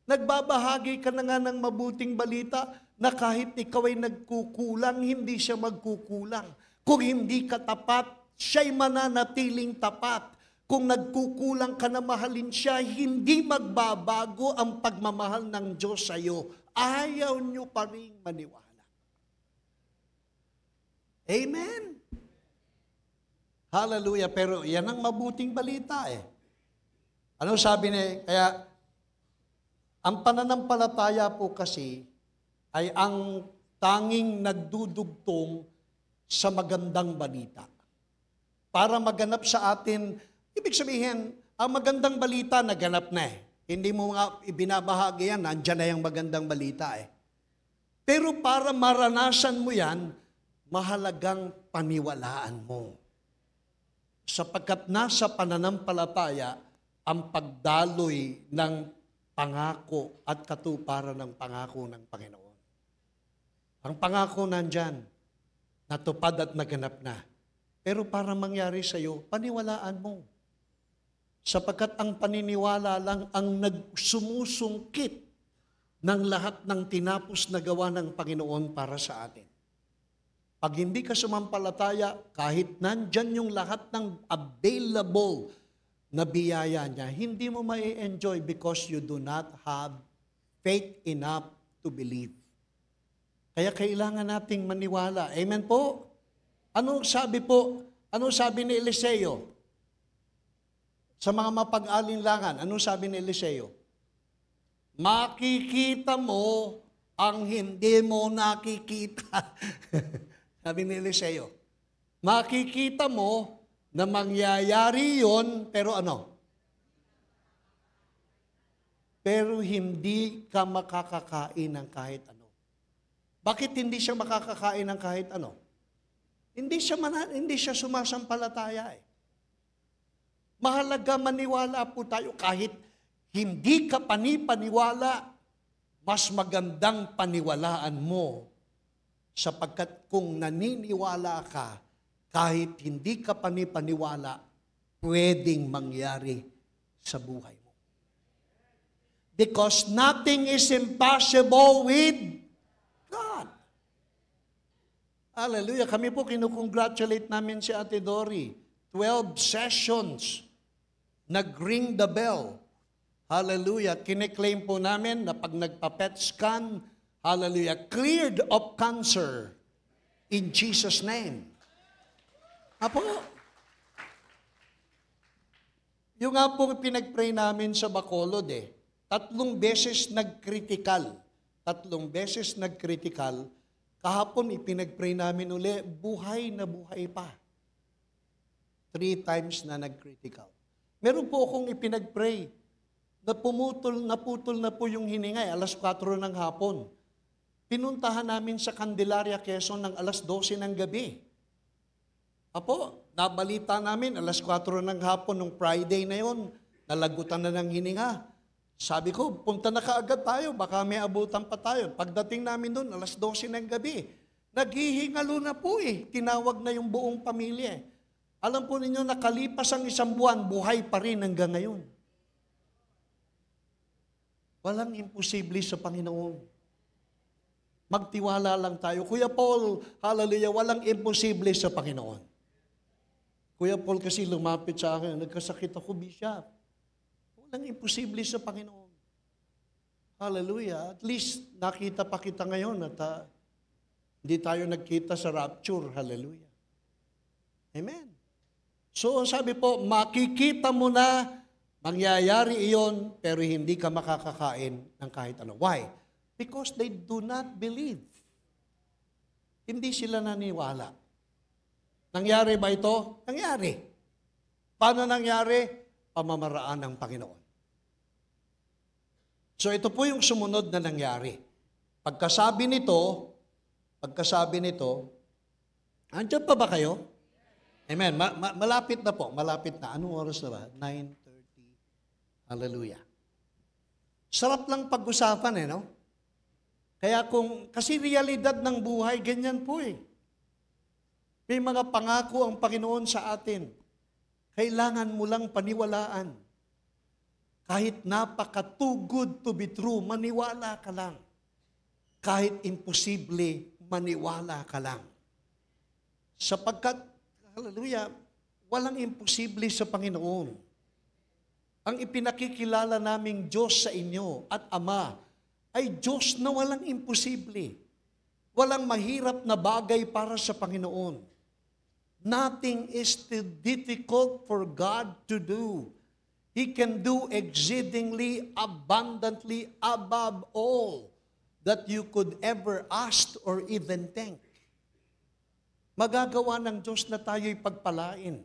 Nagbabahagi ka na nga ng mabuting balita na kahit ikaw ay nagkukulang, hindi siya magkukulang. Kung hindi ka tapat, siya'y mananatiling tapat. Kung nagkukulang ka na mahalin siya, hindi magbabago ang pagmamahal ng Diyos sa iyo. Ayaw nyo pa rin maniwala. Amen? Hallelujah. Pero yan ang mabuting balita eh. Ano sabi niya? Kaya, ang pananampalataya po kasi ay ang tanging nagdudugtong sa magandang balita. Para maganap sa atin, ibig sabihin, ang magandang balita naganap na eh. Hindi mo nga ibinabahagi yan, nandyan na yung magandang balita eh. Pero para maranasan mo yan, mahalagang paniwalaan mo. Sapagkat nasa pananampalataya ang pagdaloy ng pangako at katuparan ng pangako ng Panginoon. Ang pangako nandyan, natupad at naganap na. Pero para mangyari sa iyo, paniwalaan mo. Sapagkat ang paniniwala lang ang nagsumusungkit ng lahat ng tinapos na gawa ng Panginoon para sa atin. Pag hindi ka sumampalataya, kahit nandyan yung lahat ng available na biyaya niya, hindi mo mai-enjoy because you do not have faith enough to believe. Kaya kailangan nating maniwala. Amen po? Anong sabi po? Anong sabi ni Eliseo? Sa mga mapag-alinlangan, anong sabi ni Eliseo? Makikita mo ang hindi mo nakikita. Sabi ni Eliseo, makikita mo na mangyayari yon, pero ano? Pero hindi ka makakakain ng kahit ano. Bakit hindi siya makakakain ng kahit ano? Hindi siya sumasampalataya eh. Mahalaga maniwala po tayo kahit hindi ka panipaniwala, mas magandang paniwalaan mo sapagkat kung naniniwala ka, kahit hindi ka panipaniwala, pwedeng mangyari sa buhay mo. Because nothing is impossible with God. Hallelujah. Kami po kinukongratulate namin si Ate Dory. 12 sessions. Nag-ring the bell. Hallelujah. Kine-claim po namin na pag nagpa-PET scan, hallelujah, cleared of cancer in Jesus' name. Apo, yung nga po pinag-pray namin sa Bacolod 3 beses nag-critical. 3 beses nag-critical. Kahapon ipinag-pray namin uli, buhay na buhay pa. 3 times na nag-critical. Meron po akong ipinag-pray na naputol na po yung hininga, 4:00 ng hapon. Pinuntahan namin sa Candelaria, Quezon ng 12:00 ng gabi. Apo, nabalita namin 4:00 ng hapon nung Friday na yon, nalagutan na ng hininga. Sabi ko, punta na kaagad tayo, baka may abutan pa tayo. Pagdating namin doon, 12:00 ng gabi, naghihingalo na po tinawag na yung buong pamilya. Alam po ninyo, nakalipas ang 1 buwan, buhay pa rin hanggang ngayon. Walang imposible sa Panginoon. Magtiwala lang tayo. Kuya Paul, hallelujah, walang imposible sa Panginoon. Kuya Paul kasi lumapit sa akin, nagkasakit ako, Bishop. Walang imposible sa Panginoon. Hallelujah. At least nakita pa kita ngayon at hindi tayo nagkita sa rapture. Hallelujah. Amen. So sabi po, makikita mo na mangyayari iyon, pero hindi ka makakakain ng kahit ano. Why? Because they do not believe. Hindi sila naniwala. Nangyari ba ito? Nangyari. Paano nangyari? Pamamaraan ng Panginoon. So ito po yung sumunod na nangyari. Pagkasabi nito, andyan pa ba kayo? Amen. Malapit na po. Malapit na. Anong oras na ba? 9:30. Hallelujah. Sarap lang pag-usapan no? Kaya kasi realidad ng buhay, ganyan po May mga pangako ang Panginoon sa atin. Kailangan mo lang paniwalaan. Kahit napaka-too good to be true, maniwala ka lang. Kahit imposible, maniwala ka lang. Sapagkat, hallelujah, walang imposible sa Panginoon. Ang ipinakikilala naming Diyos sa inyo at Ama ay Diyos na walang imposible. Walang mahirap na bagay para sa Panginoon. Nothing is too difficult for God to do. He can do exceedingly abundantly above all that you could ever ask or even think. Magagawa ng Diyos na tayo'y pagpalain.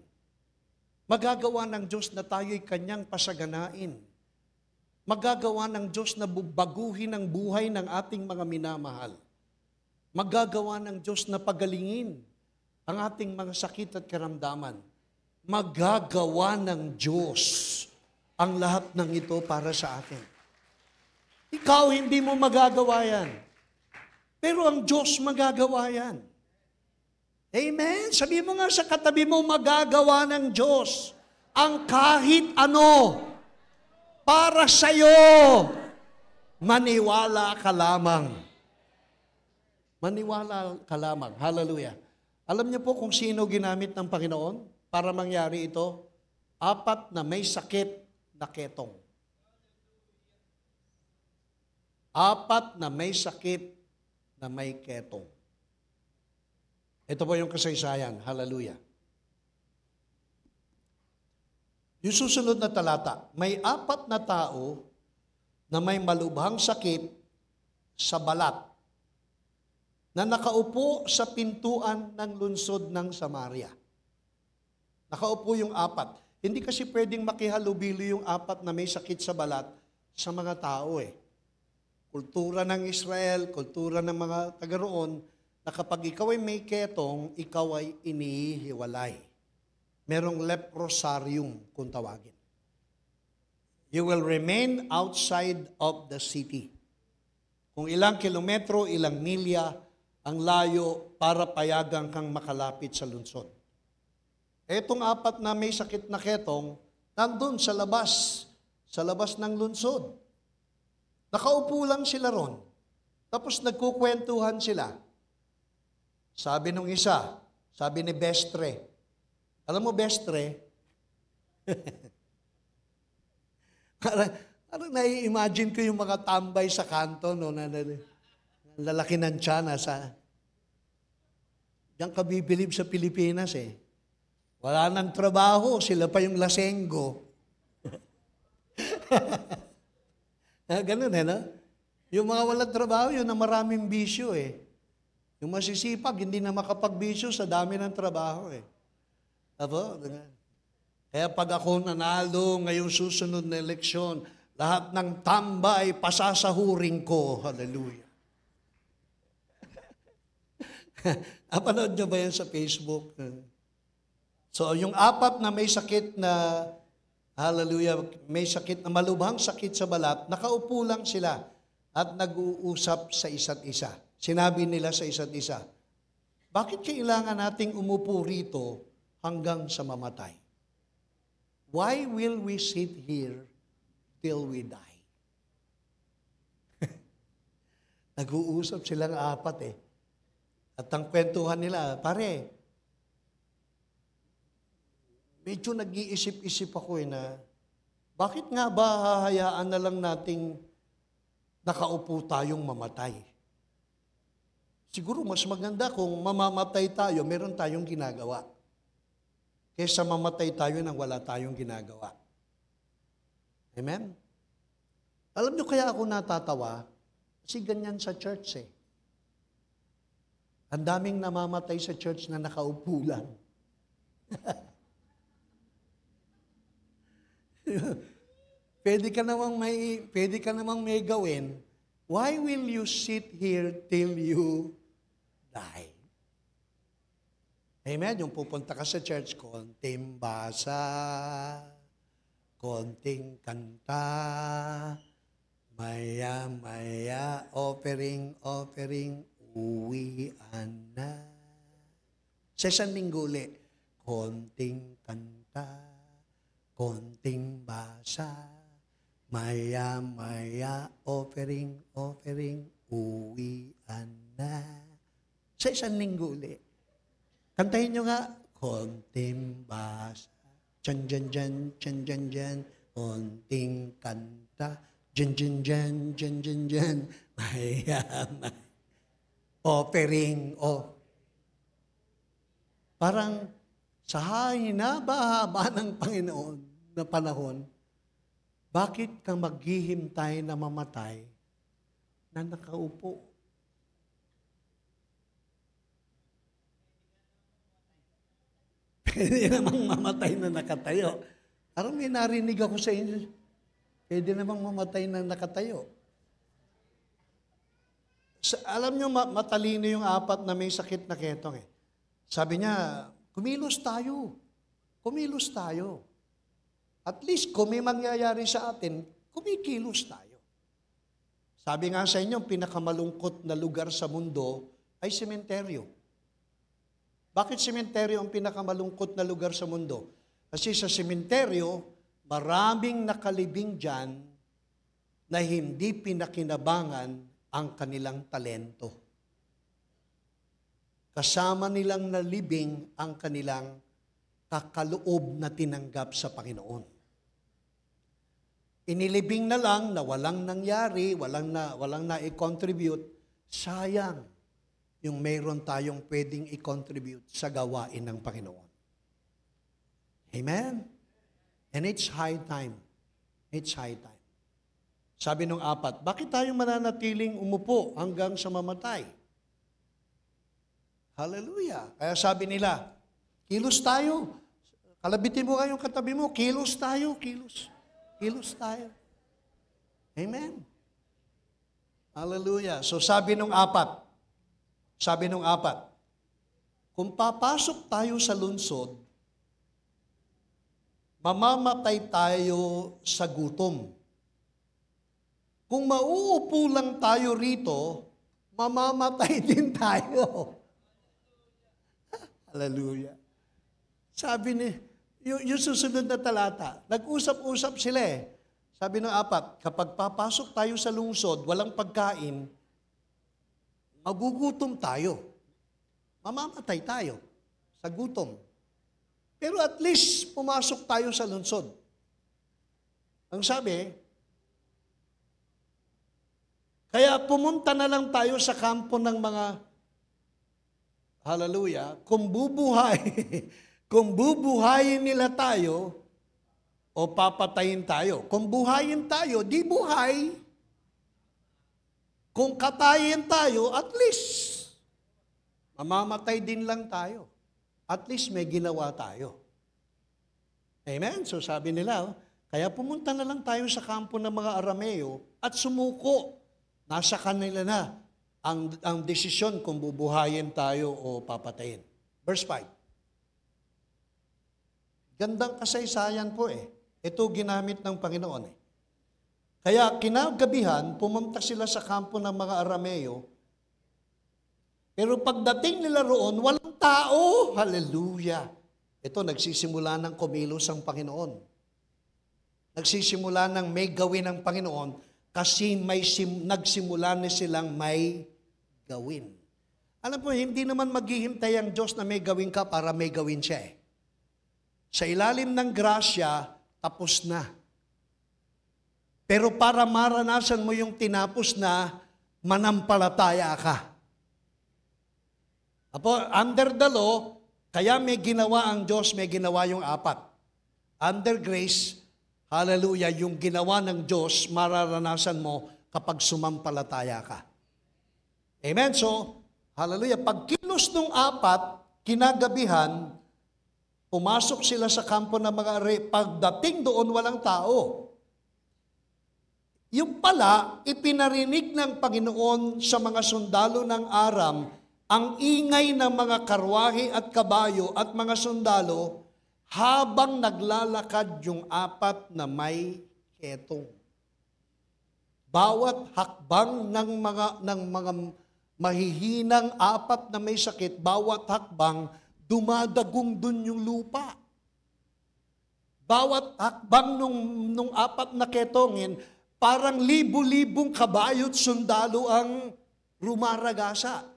Magagawa ng Diyos na tayo'y kanyang pasaganain. Magagawa ng Diyos na baguhin ang buhay ng ating mga minamahal. Magagawa ng Diyos na pagalingin ang ating mga sakit at karamdaman. Magagawa ng Diyos ang lahat ng ito para sa atin. Ikaw, hindi mo magagawa yan. Pero ang Diyos magagawa yan. Amen? Sabi mo nga sa katabi mo, magagawa ng Diyos ang kahit ano para sa'yo. Maniwala ka lamang. Maniwala ka lamang. Hallelujah. Alam niyo po kung sino ginamit ng Panginoon para mangyari ito? 4 na may sakit na ketong. 4 na may sakit na may ketong. Ito po yung kasaysayan. Hallelujah. Yung susunod na talata, may 4 na tao na may malubhang sakit sa balat na nakaupo sa pintuan ng lungsod ng Samaria. Nakaupo yung 4. Hindi kasi pwedeng makihalubilo yung 4 na may sakit sa balat sa mga tao eh. Kultura ng Israel, kultura ng mga taga roon, na kapag ikaw ay may ketong, ikaw ay inihiwalay. Merong leprosarium kung tawagin. You will remain outside of the city. Kung ilang kilometro, ilang milya, ang layo para payagan kang makalapit sa lungsod. Etong 4 na may sakit na ketong, nandun sa labas ng lungsod. Nakaupo lang sila ron. Tapos nagkukwentuhan sila. Sabi nung isa, sabi ni Bestre, alam mo Bestre, parang nai-imagine ko yung mga tambay sa kanto, no, na lalaki ng tiyan, diyan ka bibilib sa Pilipinas eh. Wala nang trabaho, sila pa yung lasenggo. Ganun eh, no? Yung mga walang trabaho, yun na maraming bisyo eh. Yung masisipag, hindi na makapagbisyo sa dami ng trabaho eh. Apo? Kaya pag ako nanalo ngayong susunod na eleksyon, lahat ng tambay, pasasahurin ko. Hallelujah. Apanood nyo ba yan sa Facebook? So, yung 4 na may sakit na, hallelujah, may sakit na malubhang sakit sa balat, nakaupo lang sila at nag-uusap sa isa't isa. Sinabi nila sa isa't isa, bakit kailangan nating umupo rito hanggang sa mamatay? Why will we sit here till we die? Nag-uusap silang 4 eh. At ang kwentuhan nila, pare, medyo nag-iisip-isip ako eh na, bakit nga ba hahayaan na lang nating nakaupo tayong mamatay? Siguro mas maganda kung mamamatay tayo, meron tayong ginagawa. Kaysa mamatay tayo nang wala tayong ginagawa. Amen? Alam nyo kaya ako natatawa? Kasi ganyan sa church eh. Ang daming namamatay sa church na nakaupo lang. Pwede ka namang may gawin. Why will you sit here till you die? Amen? Yung pupunta ka sa church, konting basa, konting kanta, maya, offering, uwian na. Sa isang linggo ulit, konting kanta, konting basa, maya, offering, uwian na. Sa isang linggo ulit. Kantahin nyo nga, konting basa, dyan, konting kanta, dyan, maya, offering, Parang sa hinaba-haba ng Panginoon na panahon, bakit ka maghihintay na mamatay na nakaupo? Pwede namang mamatay na nakatayo. Parang may narinig ako sa inyo. Pwede namang mamatay na nakatayo. Alam nyo, matalino yung apat na may sakit na ketong eh. Sabi niya, kumilos tayo. Kumilos tayo. At least, kung may mangyayari sa atin, kumikilos tayo. Sabi nga sa inyo, pinakamalungkot na lugar sa mundo ay sementeryo. Bakit sementeryo ang pinakamalungkot na lugar sa mundo? Kasi sa sementeryo, maraming nakalibing dyan na hindi pinakinabangan ang kanilang talento. Kasama nilang nalibing ang kanilang kakaloob na tinanggap sa Panginoon. Inilibing na lang na walang nangyari, walang na-contribute, sayang yung mayroon tayong pwedeng i-contribute sa gawain ng Panginoon. Amen? And it's high time. It's high time. Sabi nung apat, bakit tayo mananatiling umupo hanggang sa mamatay? Hallelujah. Kaya sabi nila, kilos tayo. Kalabitin mo kayong katabi mo, kilos tayo, kilos. Kilos tayo. Amen. Hallelujah. So sabi nung apat, kung papasok tayo sa lungsod, mamamatay tayo sa gutom. Kung mauupo lang tayo rito, mamamatay din tayo. Hallelujah. Sabi ni, yung susunod na talata, nag-usap-usap sila eh. Sabi ng apat, kapag papasok tayo sa lungsod, walang pagkain, magugutom tayo. Mamamatay tayo sa gutom. Pero at least, pumasok tayo sa lungsod. Ang sabi, kaya pumunta na lang tayo sa kampo ng mga, hallelujah, kung bubuhayin nila tayo, o papatayin tayo. Kung buhayin tayo, di buhay. Kung katayin tayo, at least, mamamatay din lang tayo. At least may ginawa tayo. Amen? So sabi nila, kaya pumunta na lang tayo sa kampo ng mga Arameo at sumuko. Nasa kanila na ang desisyon kung bubuhayin tayo o papatayin. Verse 5. Gandang kasaysayan po eh. Ito ginamit ng Panginoon eh. Kaya kinagabihan, pumunta sila sa kampo ng mga Arameo. Pero pagdating nila roon, walang tao. Hallelujah. Ito, nagsisimula ng kumilos ang Panginoon. Nagsisimula ng may gawin ng Panginoon kasi nagsimula na silang may gawin. Alam po, hindi naman maghihintay ang Diyos na may gawin ka para may gawin siya eh. Sa ilalim ng grasya, tapos na. Pero para maranasan mo yung tinapos na, manampalataya ka. Apo, under the law, kaya may ginawa ang Diyos, may ginawa yung apat. Under grace, hallelujah, yung ginawa ng Diyos, mararanasan mo kapag sumampalataya ka. Amen? So, hallelujah, pag kilos ng apat, kinagabihan, pumasok sila sa kampo ng mga pagdating doon, walang tao. Yung pala, ipinarinig ng Panginoon sa mga sundalo ng Aram ang ingay ng mga karwahe at kabayo at mga sundalo habang naglalakad yung apat na may ketong. Bawat hakbang ng mga mahihinang apat na may sakit, bawat hakbang, dumadagong dun yung lupa. Bawat hakbang nung apat na ketongin, parang libu-libong kabayo at sundalo ang rumaragasa.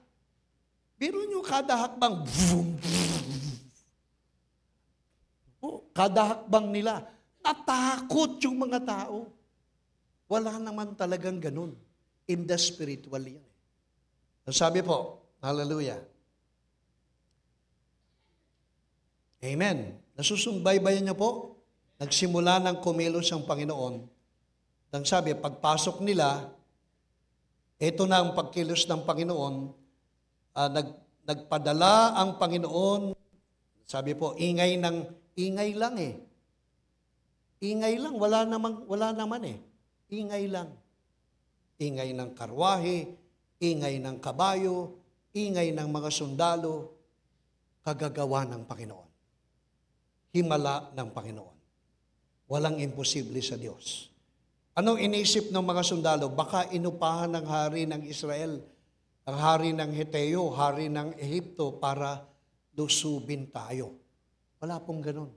Pero nyo kada hakbang, kada hakbang nila, natakot yung mga tao. Wala naman talagang ganun. In the spiritual yan. Sabi po, hallelujah. Amen. Nasusubaybayan niyo po, nagsimula ng kumilos ang Panginoon. Nang sabi, pagpasok nila, ito na ang pagkilos ng Panginoon, nagpadala ang Panginoon, sabi po, ingay lang eh. Ingay lang, wala naman eh. Ingay lang. Ingay ng karwahe, ingay ng kabayo, ingay ng mga sundalo, kagagawa ng Panginoon. Himala ng Panginoon. Walang imposible sa Diyos. Anong inisip ng mga sundalo? Baka inupahan ng hari ng Israel, ang hari ng Heteo, hari ng Ehipto para lusubin tayo. Wala pong ganun.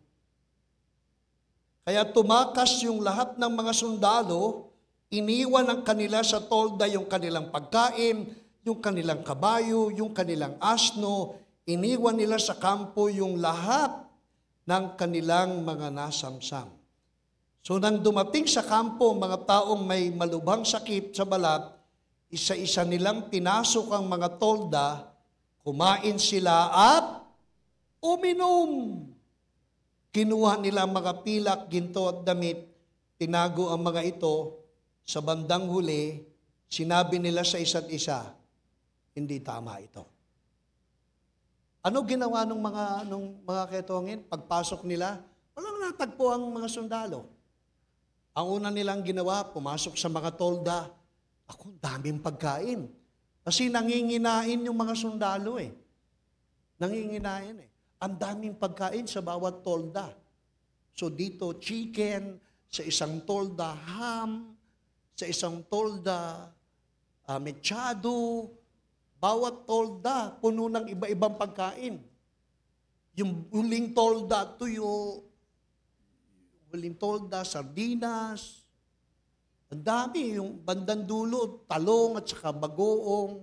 Kaya tumakas yung lahat ng mga sundalo, iniwan ang kanila sa tolda yung kanilang pagkain, yung kanilang kabayo, yung kanilang asno, iniwan nila sa kampo yung lahat ng kanilang mga nasamsam. So nang dumating sa kampo, mga taong may malubhang sakit sa balat, isa-isa nilang pinasok ang mga tolda, kumain sila at uminom. Kinuha nila ang mga pilak, ginto at damit, tinago ang mga ito, sa bandang huli, sinabi nila sa isa't isa, hindi tama ito. Ano ginawa ng mga ketongin? Pagpasok nila, walang natagpo ang mga sundalo. Ang una nilang ginawa, pumasok sa mga tolda. Ako, daming pagkain. Kasi nanginginain yung mga sundalo eh. Nanginginain eh. Ang daming pagkain sa bawat tolda. So dito, chicken, sa isang tolda, ham, sa isang tolda, mechado, bawat tolda, puno ng iba-ibang pagkain. Yung huling tolda, tuyo, huling tolda, sardinas, ang dami, yung bandang dulo, talong at saka bagoong.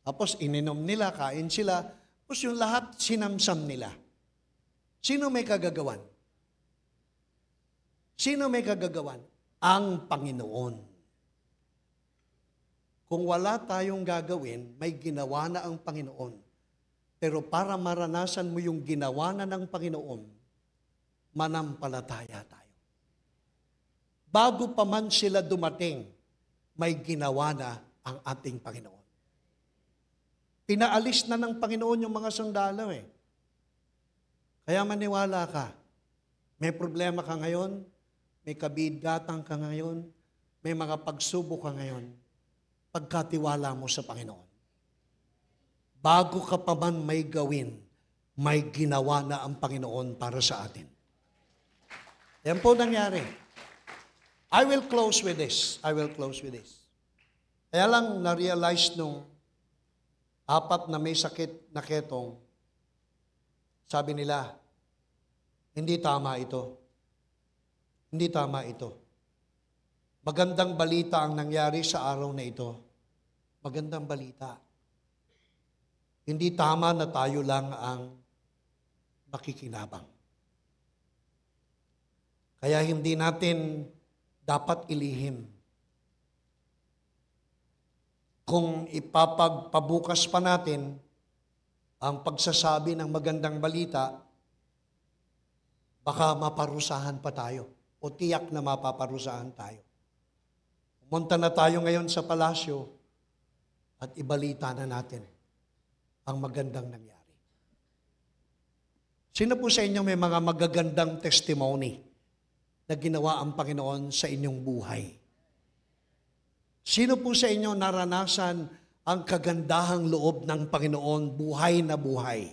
Tapos ininom nila, kain sila, tapos yung lahat sinamsam nila. Sino may kagagawan? Sino may kagagawan? Ang Panginoon. Kung wala tayong gagawin, may ginawa na ang Panginoon. Pero para maranasan mo yung ginawa na ng Panginoon, manampalataya tayo. Bago pa man sila dumating, may ginawa na ang ating Panginoon. Pinaalis na ng Panginoon yung mga sundalo eh. Kaya maniwala ka. May problema ka ngayon, may kabidgatang ka ngayon, may mga pagsubok ka ngayon, pagkatiwala mo sa Panginoon. Bago ka pa man may gawin, may ginawa na ang Panginoon para sa atin. Yan po nangyari. I will close with this. Kaya lang na-realize nung apat na may sakit na ketong, sabi nila, hindi tama ito. Hindi tama ito. Magandang balita ang nangyari sa araw na ito. Magandang balita. Hindi tama na tayo lang ang makikinabang. Kaya hindi natin dapat ilihim. Kung ipapagpabukas pa natin ang pagsasabi ng magandang balita, baka maparusahan pa tayo o tiyak na mapaparusahan tayo. Pumunta na tayo ngayon sa palasyo at ibalita na natin ang magandang nangyari. Sino po sa inyo may mga magagandang testimony na ginawa ang Panginoon sa inyong buhay? Sino po sa inyo naranasan ang kagandahang loob ng Panginoon, buhay na buhay?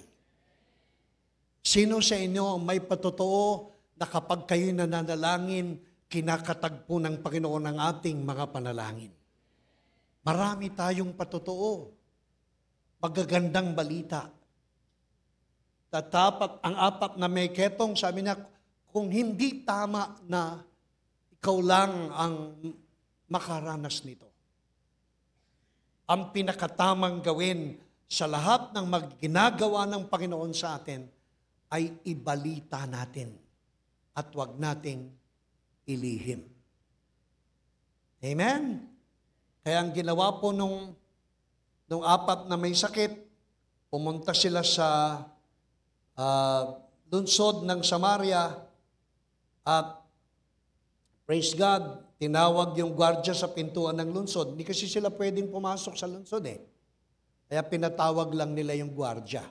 Sino sa inyo ang may patotoo na kapag kayo'y nananalangin, kinakatagpo ng Panginoon ang ating mga panalangin? Marami tayong patotoo. Magagandang balita. Tatapat ang apat na may ketong, sabi niya, kung hindi tama na ikaw lang ang makaranas nito. Ang pinakatamang gawin sa lahat ng ginagawa ng Panginoon sa atin ay ibalita natin at huwag nating ilihim. Amen? Kaya ang ginawa po nung apat na may sakit, pumunta sila sa lungsod ng Samaria at praise God, tinawag yung gwardiya sa pintuan ng lungsod. Hindi kasi sila pwedeng pumasok sa lungsod eh. Kaya pinatawag lang nila yung gwardiya.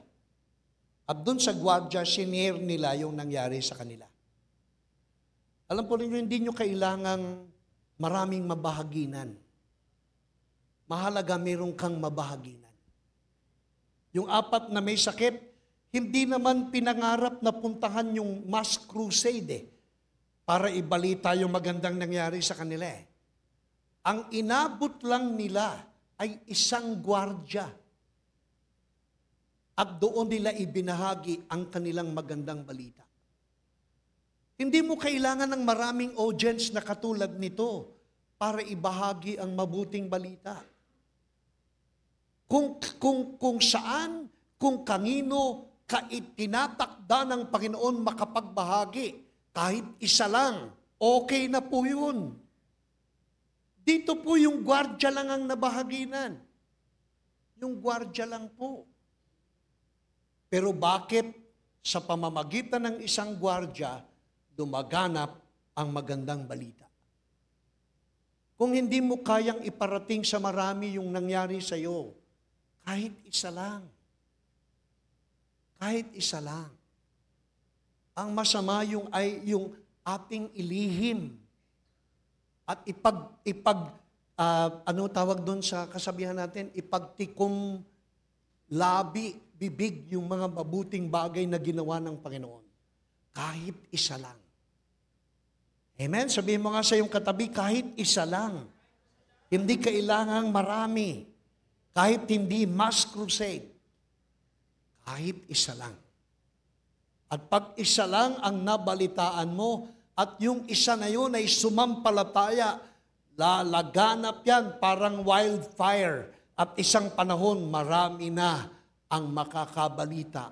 At doon sa gwardiya, sinare nila yung nangyari sa kanila. Alam po ninyo, hindi nyo kailangang maraming mabahaginan. mahalaga meron kang mabahaginan. Yung 4 na may sakit, hindi naman pinangarap na puntahan yung mass crusade para ibalita yung magandang nangyari sa kanila. Ang inabot lang nila ay isang gwardya. At doon nila ibinahagi ang kanilang magandang balita. Hindi mo kailangan ng maraming audience na katulad nito para ibahagi ang mabuting balita. Kung saan, kung kanino tinatakda ng Panginoon makapagbahagi, kahit isa lang, okay na po yun. Dito po yung gwardya lang ang nabahaginan. Yung gwardya lang po. Pero bakit sa pamamagitan ng isang gwardya, dumaganap ang magandang balita? Kung hindi mo kayang iparating sa marami yung nangyari sa iyo, kahit isa lang. Kahit isa lang. Ang masama yung ating ilihim at ano tawag doon sa kasabihan natin, ipagtikom labi, bibig yung mga mabuting bagay na ginawa ng Panginoon. Kahit isa lang. Amen? Sabihin mo nga sa iyong katabi, kahit isa lang. Hindi kailangang marami. Kahit hindi mass crusade. Kahit isa lang. At pag isa lang ang nabalitaan mo, at yung isa na yun ay sumampalataya, lalaganap yan parang wildfire. At isang panahon, marami na ang makakabalita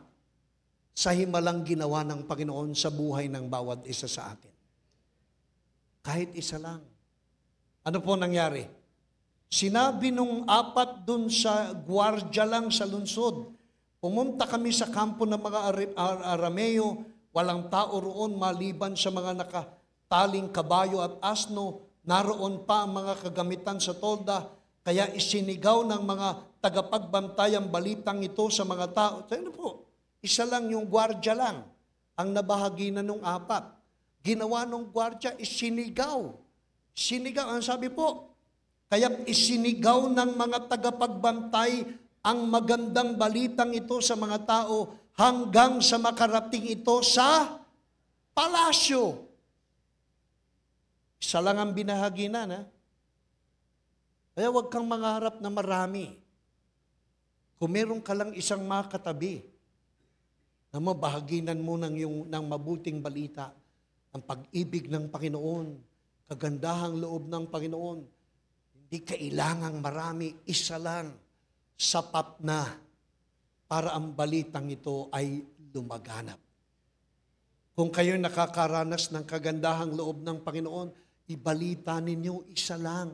sa himalang ginawa ng Panginoon sa buhay ng bawat isa sa atin. Kahit isa lang. Ano po nangyari? Sinabi nung 4 dun sa gwardya lang sa lungsod, pumunta kami sa kampo ng mga Arameo, walang tao roon maliban sa mga nakataling kabayo at asno, naroon pa ang mga kagamitan sa tolda, kaya isinigaw ng mga tagapagbantay ang balitang ito sa mga tao. Ano po? Isa lang yung gwardya lang ang nabahagi na nung 4. Ginawa nung gwardya, isinigaw. Sinigaw, ang sabi po, kaya isinigaw ng mga tagapagbantay ang magandang balitang ito sa mga tao hanggang sa makarating ito sa palasyo. Isa lang ang binahaginan, ha? Kaya huwag kang mangarap na marami. Kung meron ka lang isang makatabi na mabahaginan mo ng mabuting balita, ang pag-ibig ng Panginoon, kagandahang loob ng Panginoon, hindi kailangang marami, isa lang, sapat na para ang balitang ito ay lumaganap. Kung kayo nakakaranas ng kagandahang loob ng Panginoon, ibalita ninyo isa lang.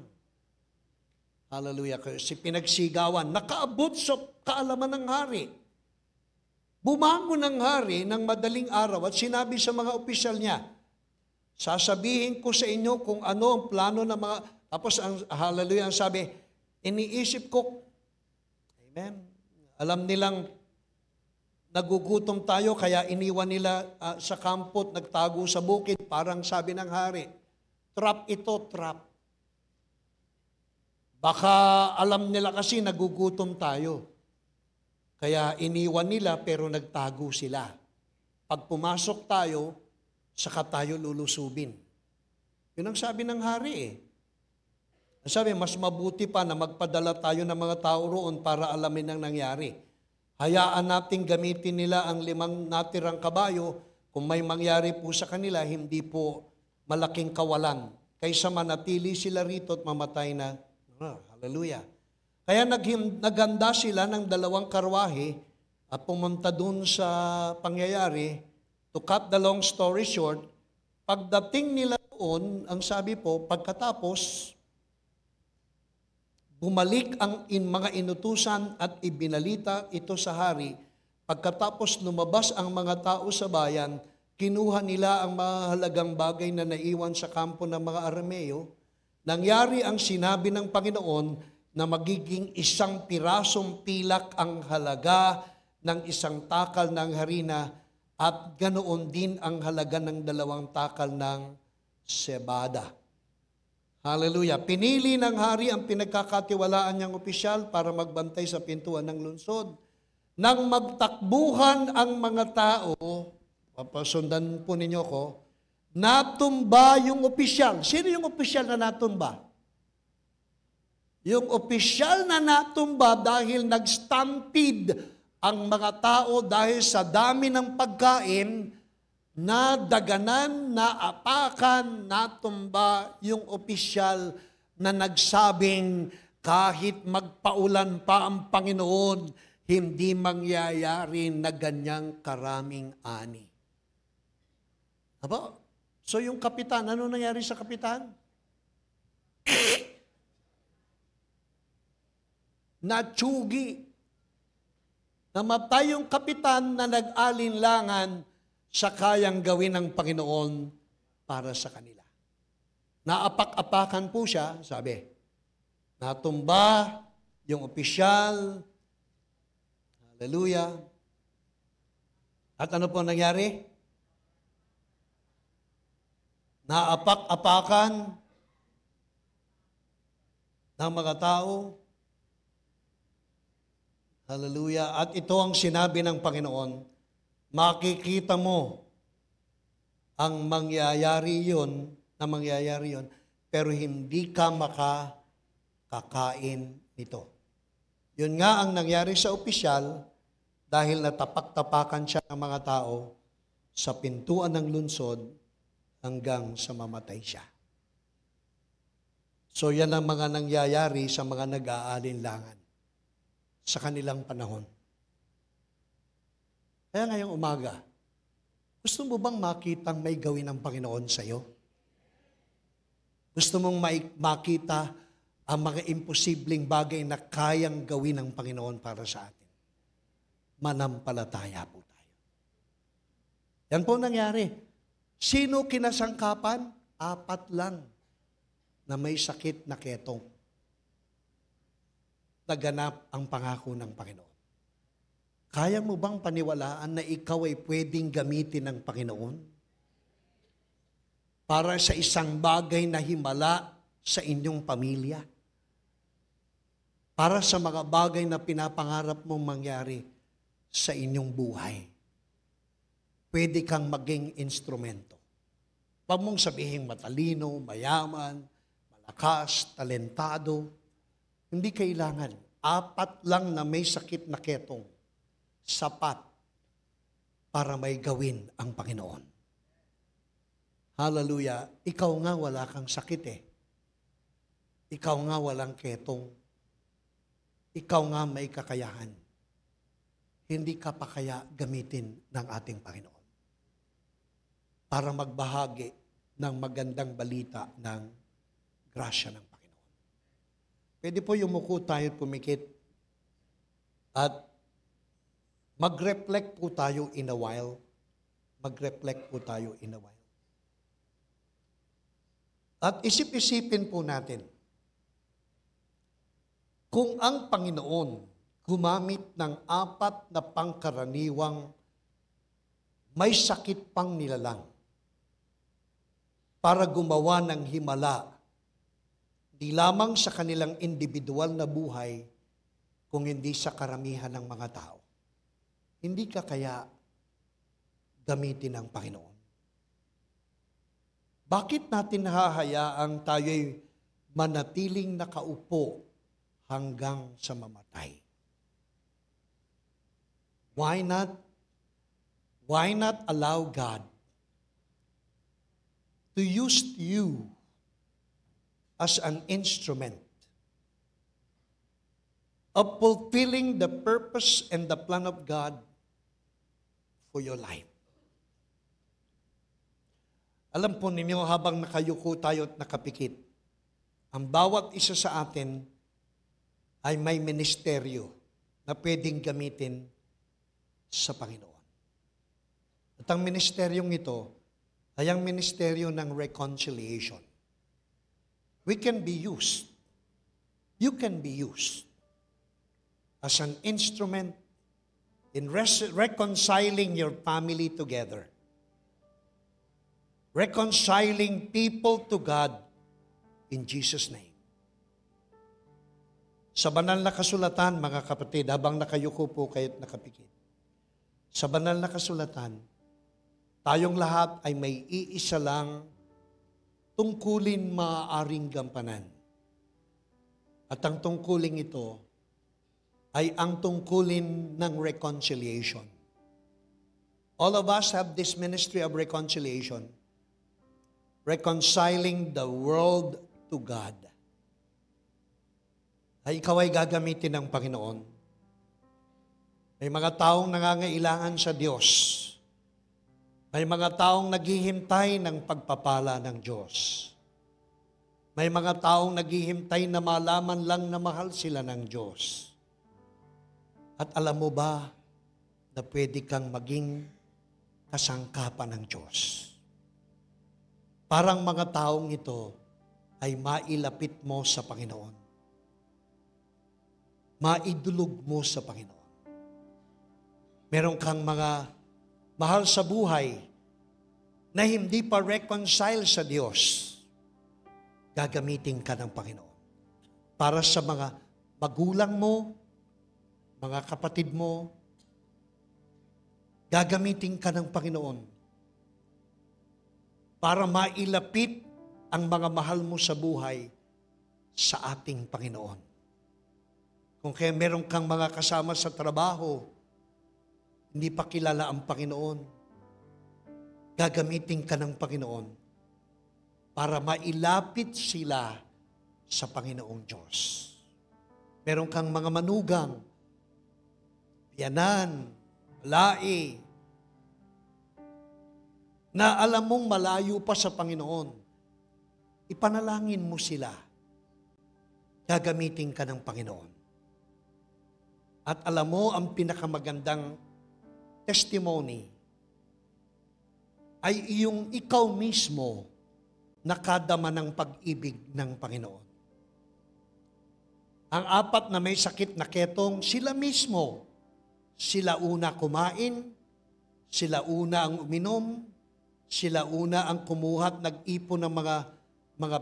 Hallelujah. Si pinagsigawan, nakaabot sa kaalaman ng hari. Bumangon ng hari ng madaling araw at sinabi sa mga opisyal niya, sasabihin ko sa inyo kung ano ang plano ng mga... Tapos, hallelujah, ang sabi, iniisip ko, amen, alam nilang nagugutom tayo, kaya iniwan nila sa kampo at nagtago sa bukid, parang sabi ng hari, trap ito, trap. Baka alam nila kasi nagugutom tayo. Kaya iniwan nila pero nagtago sila. Pag pumasok tayo, saka tayo lulusubin. Yun ang sabi ng hari eh. Ang sabi, mas mabuti pa na magpadala tayo ng mga tao roon para alamin ang nangyari. Hayaan nating gamitin nila ang 5 natirang kabayo. Kung may mangyari po sa kanila, hindi po malaking kawalan. Kaysa manatili sila rito at mamatay na. Hallelujah. Kaya naghanda sila ng 2 karwahe at pumunta dun sa pangyayari. To cut the long story short, pagdating nila doon, ang sabi po, pagkatapos, bumalik ang mga inutusan at ibinalita ito sa hari. Pagkatapos lumabas ang mga tao sa bayan, kinuha nila ang mahalagang bagay na naiwan sa kampo ng mga Arameo. Nangyari ang sinabi ng Panginoon na magiging 1 pirasong pilak ang halaga ng 1 takal ng harina at ganoon din ang halaga ng 2 takal ng sebada. Hallelujah. Pinili ng hari ang pinagkakatiwalaan niyang opisyal para magbantay sa pintuan ng lungsod. Nang magtakbuhan ang mga tao, papasundan po ninyo ko, natumba yung opisyal. Sino yung opisyal na natumba? Yung opisyal na natumba dahil nag-stampede ang mga tao dahil sa dami ng pagkain, nadaganan, naapakan, natumba yung opisyal na nagsabing kahit magpaulan pa ang Panginoon, hindi mangyayari na ganyang karaming ani. Aba, so yung kapitan, ano nangyari sa kapitan? Natsugi. Namatay yung kapitan na nag-alinlangan sa kayang gawin ng Panginoon para sa kanila. Naapak-apakan po siya, sabi. Natumba yung opisyal. Hallelujah. At ano po nangyari? Naapak-apakan ng mga tao. Hallelujah. At ito ang sinabi ng Panginoon, makikita mo ang mangyayari yun, pero hindi ka makakain nito. Yun nga ang nangyari sa opisyal dahil natapak-tapakan siya ng mga tao sa pintuan ng lungsod hanggang sa mamatay siya. So yan ang mga nangyayari sa mga nag-aalinlangan sa kanilang panahon. Kaya ngayong umaga, gusto mo bang makitang may gawin ng Panginoon sa iyo? Gusto mong makita ang mga imposibleng bagay na kayang gawin ng Panginoon para sa atin? Manampalataya po tayo. Yan po nangyari. Sino kinasangkapan? 4 lang na may sakit na ketong. Naganap ang pangako ng Panginoon. Kaya mo bang paniwalaan na ikaw ay pwedeng gamitin ng Panginoon para sa isang bagay na himala sa inyong pamilya? Para sa mga bagay na pinapangarap mong mangyari sa inyong buhay. Pwede kang maging instrumento. Huwag mong sabihin matalino, mayaman, malakas, talentado. Hindi kailangan. 4 lang na may sakit na ketong, sapat para may gawin ang Panginoon. Hallelujah. Ikaw nga wala kang sakit eh. Ikaw nga walang ketong. Ikaw nga may kakayahan. Hindi ka pa kaya gamitin ng ating Panginoon para magbahagi ng magandang balita ng grasya ng Panginoon. Pwede po yumuko tayo at pumikit at mag-reflect po tayo in a while. Mag-reflect po tayo in a while. At isip-isipin po natin, kung ang Panginoon gumamit ng 4 na pangkaraniwang may sakit pang nilalang para gumawa ng himala, di lamang sa kanilang individual na buhay, kung hindi sa karamihan ng mga tao, hindi ka kaya gamitin ng Panginoon? Bakit natin hahayaang tayo'y manatiling nakaupo hanggang sa mamatay? Why not? Why not allow God to use you as an instrument of fulfilling the purpose and the plan of God for your life? Alam po ninyo, habang nakayuko tayo at nakapikit, ang bawat isa sa atin ay may ministeryo na pwedeng gamitin sa Panginoon. At ang ministeryong ito ay ang ministeryo ng reconciliation. We can be used. You can be used as an instrument in reconciling your family together. Reconciling people to God In Jesus' name. Sa banal na kasulatan, mga kapatid, habang nakayuko po kayo't nakapikit, sa banal na kasulatan, tayong lahat ay may iisa lang tungkulin maaaring gampanan. At ang tungkulin ito ay ang tungkulin ng reconciliation. All of us have this ministry of reconciliation, reconciling the world to God. Ay ikaw ay gagamitin ng Panginoon. May mga taong nangangailangan sa Diyos. May mga taong naghihintay ng pagpapala ng Diyos. May mga taong naghihintay na malaman lang na mahal sila ng Diyos. At alam mo ba na pwede kang maging kasangkapan ng Diyos? Parang mga taong ito ay mailapit mo sa Panginoon. Maidulog mo sa Panginoon. Meron kang mga mahal sa buhay na hindi pa reconcile sa Diyos. Gagamitin ka ng Panginoon. Para sa mga magulang mo, mga kapatid mo, gagamitin ka ng Panginoon para mailapit ang mga mahal mo sa buhay sa ating Panginoon. Kung kaya meron kang mga kasama sa trabaho, hindi pa kilala ang Panginoon, gagamitin ka ng Panginoon para mailapit sila sa Panginoong Diyos. Meron kang mga manugang, biyanan, lai, na alam mong malayo pa sa Panginoon, ipanalangin mo sila, gagamitin ka ng Panginoon. At alam mo, ang pinakamagandang testimony ay iyong ikaw mismo nakadama ng pag-ibig ng Panginoon. Ang apat na may sakit na ketong, sila mismo, sila una kumain, sila una ang uminom, sila una ang kumuha at nag-ipon ng mga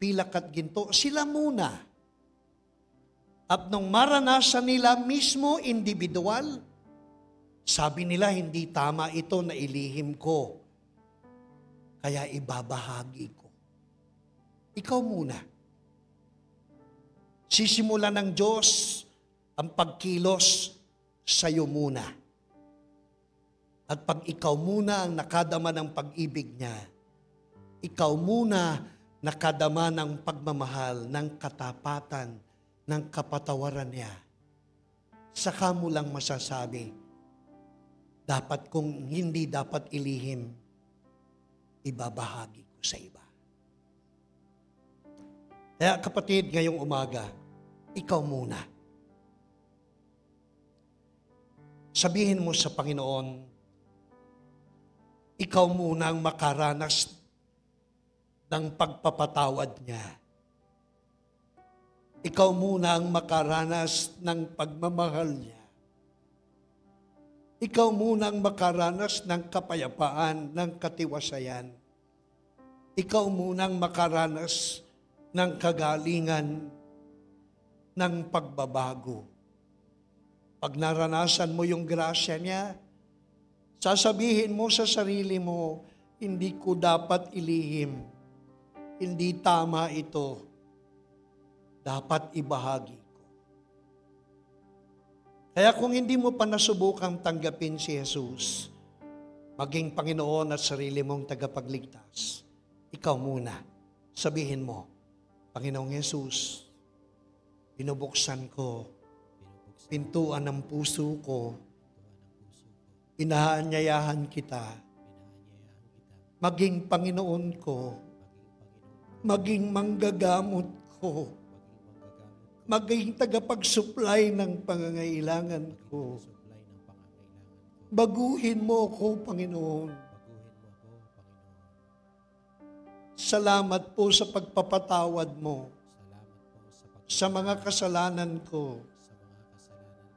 pilak at ginto, sila muna. At nung maranasan nila mismo individual, sabi nila, hindi tama ito na ilihim ko. Kaya ibabahagi ko. Ikaw muna. Sisimulan ng Diyos ang pagkilos sa'yo muna. At pag ikaw muna ang nakadama ng pag-ibig niya, ikaw muna nakadama ng pagmamahal, ng katapatan, ng kapatawaran niya, saka mo lang masasabi, dapat kung hindi dapat ilihim, ibabahagi ko sa iba. Kaya kapatid, ngayong umaga, ikaw muna. Sabihin mo sa Panginoon, ikaw muna ang makaranas ng pagpapatawad niya. Ikaw muna ang makaranas ng pagmamahal niya. Ikaw muna ang makaranas ng kapayapaan, ng katiwasayan. Ikaw muna ang makaranas ng kagalingan, ng pagbabago. Pag naranasan mo yung grasya niya, sasabihin mo sa sarili mo, hindi ko dapat ilihim. Hindi tama ito. Dapat ibahagi ko. Kaya kung hindi mo pa nasubukang tanggapin si Jesus, maging Panginoon at sarili mong tagapagligtas, ikaw muna, sabihin mo, Panginoong Jesus, binubuksan ko, pintuan ng puso ko, inaanyayahan kita, maging Panginoon ko, maging manggagamot ko, maging tagapag-supply ng pangangailangan ko. Baguhin mo ako, Panginoon. Salamat po sa pagpapatawad mo sa mga kasalanan ko.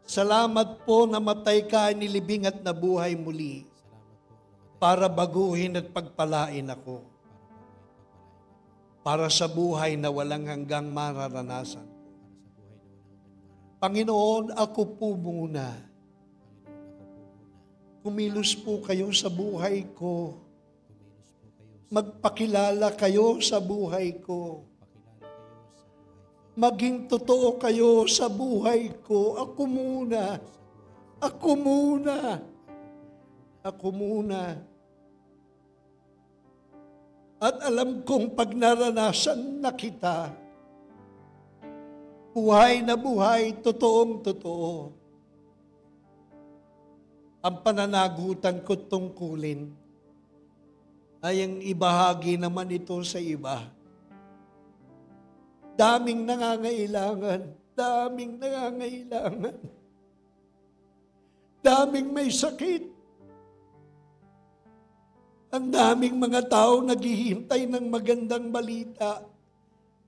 Salamat po na matay ka, nilibing at nabuhay muli para baguhin at pagpalain ako. para sa buhay na walang hanggang mararanasan. Panginoon, ako po muna. Kumilos po kayo sa buhay ko. Magpakilala kayo sa buhay ko. Maging totoo kayo sa buhay ko. Ako muna. Ako muna. Ako muna. At alam kong pag naranasan na kita, buhay na buhay, totoong totoo. Ang pananagutan ko tungkulin ay ang ibahagi naman ito sa iba. Daming nangangailangan. Daming nangangailangan. Daming may sakit. Ang daming mga tao naghihintay ng magandang balita.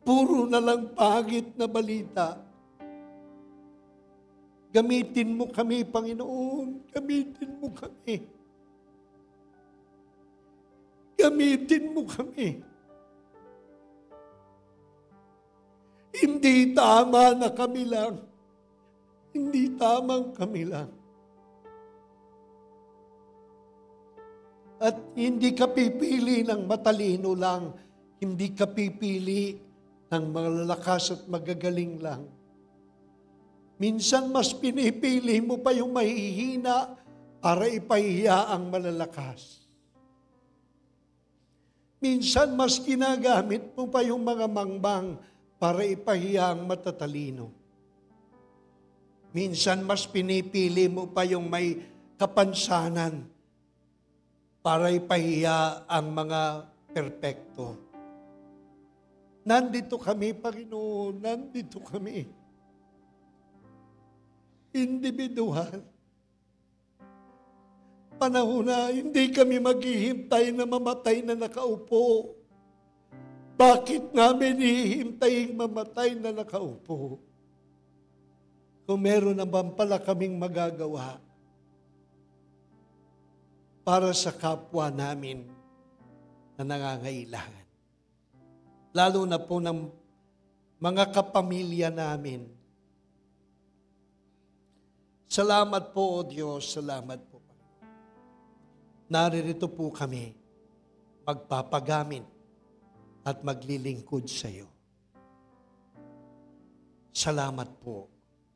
Puro na lang pangit na balita. Gamitin mo kami, Panginoon. Gamitin mo kami. Gamitin mo kami. Hindi tama na kami lang. Hindi tamang kami lang. At hindi ka pipili ng matalino lang. Hindi ka pipili ng malalakas at magagaling lang. Minsan mas pinipili mo pa yung mahihina para ipahiya ang malalakas. Minsan mas ginagamit mo pa yung mga mangbang para ipahiya ang matatalino. Minsan mas pinipili mo pa yung may kapansanan para ipahiya ang mga perpekto. Nandito kami, Panginoon. Nandito kami. Individual. Panahon na hindi kami maghihintay na mamatay na nakaupo. Bakit namin hihintayin mamatay na nakaupo? Kung meron naman pala kaming magagawa para sa kapwa namin na nangangailangan. Lalo na po ng mga kapamilya namin. Salamat po, O Diyos. Salamat po. Naririto po kami magpapagamit at maglilingkod sa iyo. Salamat po.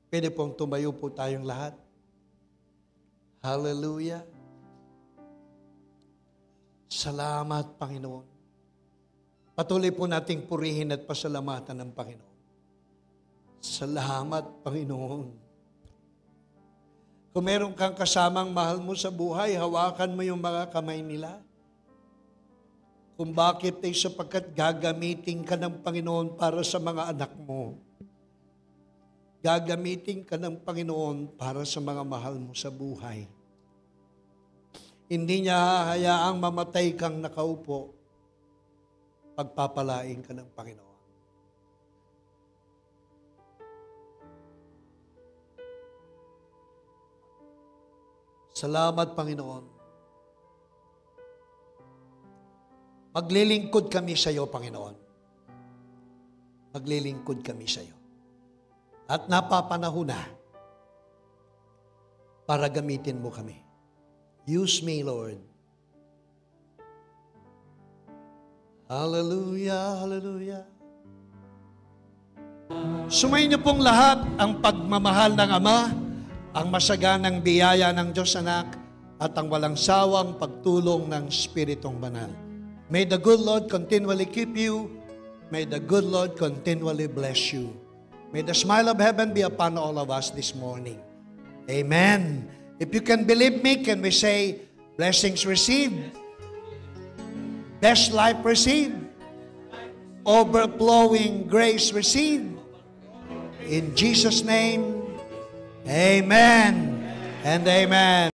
Pwede pong tumayo po tayong lahat. Hallelujah. Salamat, Panginoon. Patuloy po nating purihin at pasalamatan ng Panginoon. Salamat, Panginoon. Kung meron kang kasamang mahal mo sa buhay, hawakan mo yung mga kamay nila. Kung bakit ay sapagkat gagamitin ka ng Panginoon para sa mga anak mo. Gagamitin ka ng Panginoon para sa mga mahal mo sa buhay. Hindi niya hahayaang mamatay kang nakaupo. Pagpapalain ka ng Panginoon. Salamat, Panginoon. Maglilingkod kami sa iyo, Panginoon. Maglilingkod kami sa iyo. At napapanahon na para gamitin mo kami. Use me, Lord. Hallelujah, hallelujah. Sumayin niyo pong lahat ang pagmamahal ng Ama, ang masaganang biyaya ng Diyos Anak, at ang walang sawang pagtulong ng Espiritong Banal. May the good Lord continually keep you. May the good Lord continually bless you. May the smile of heaven be upon all of us this morning. Amen. If you can believe me, can we say, blessings received, best life received, overflowing grace received. In Jesus' name, amen and amen.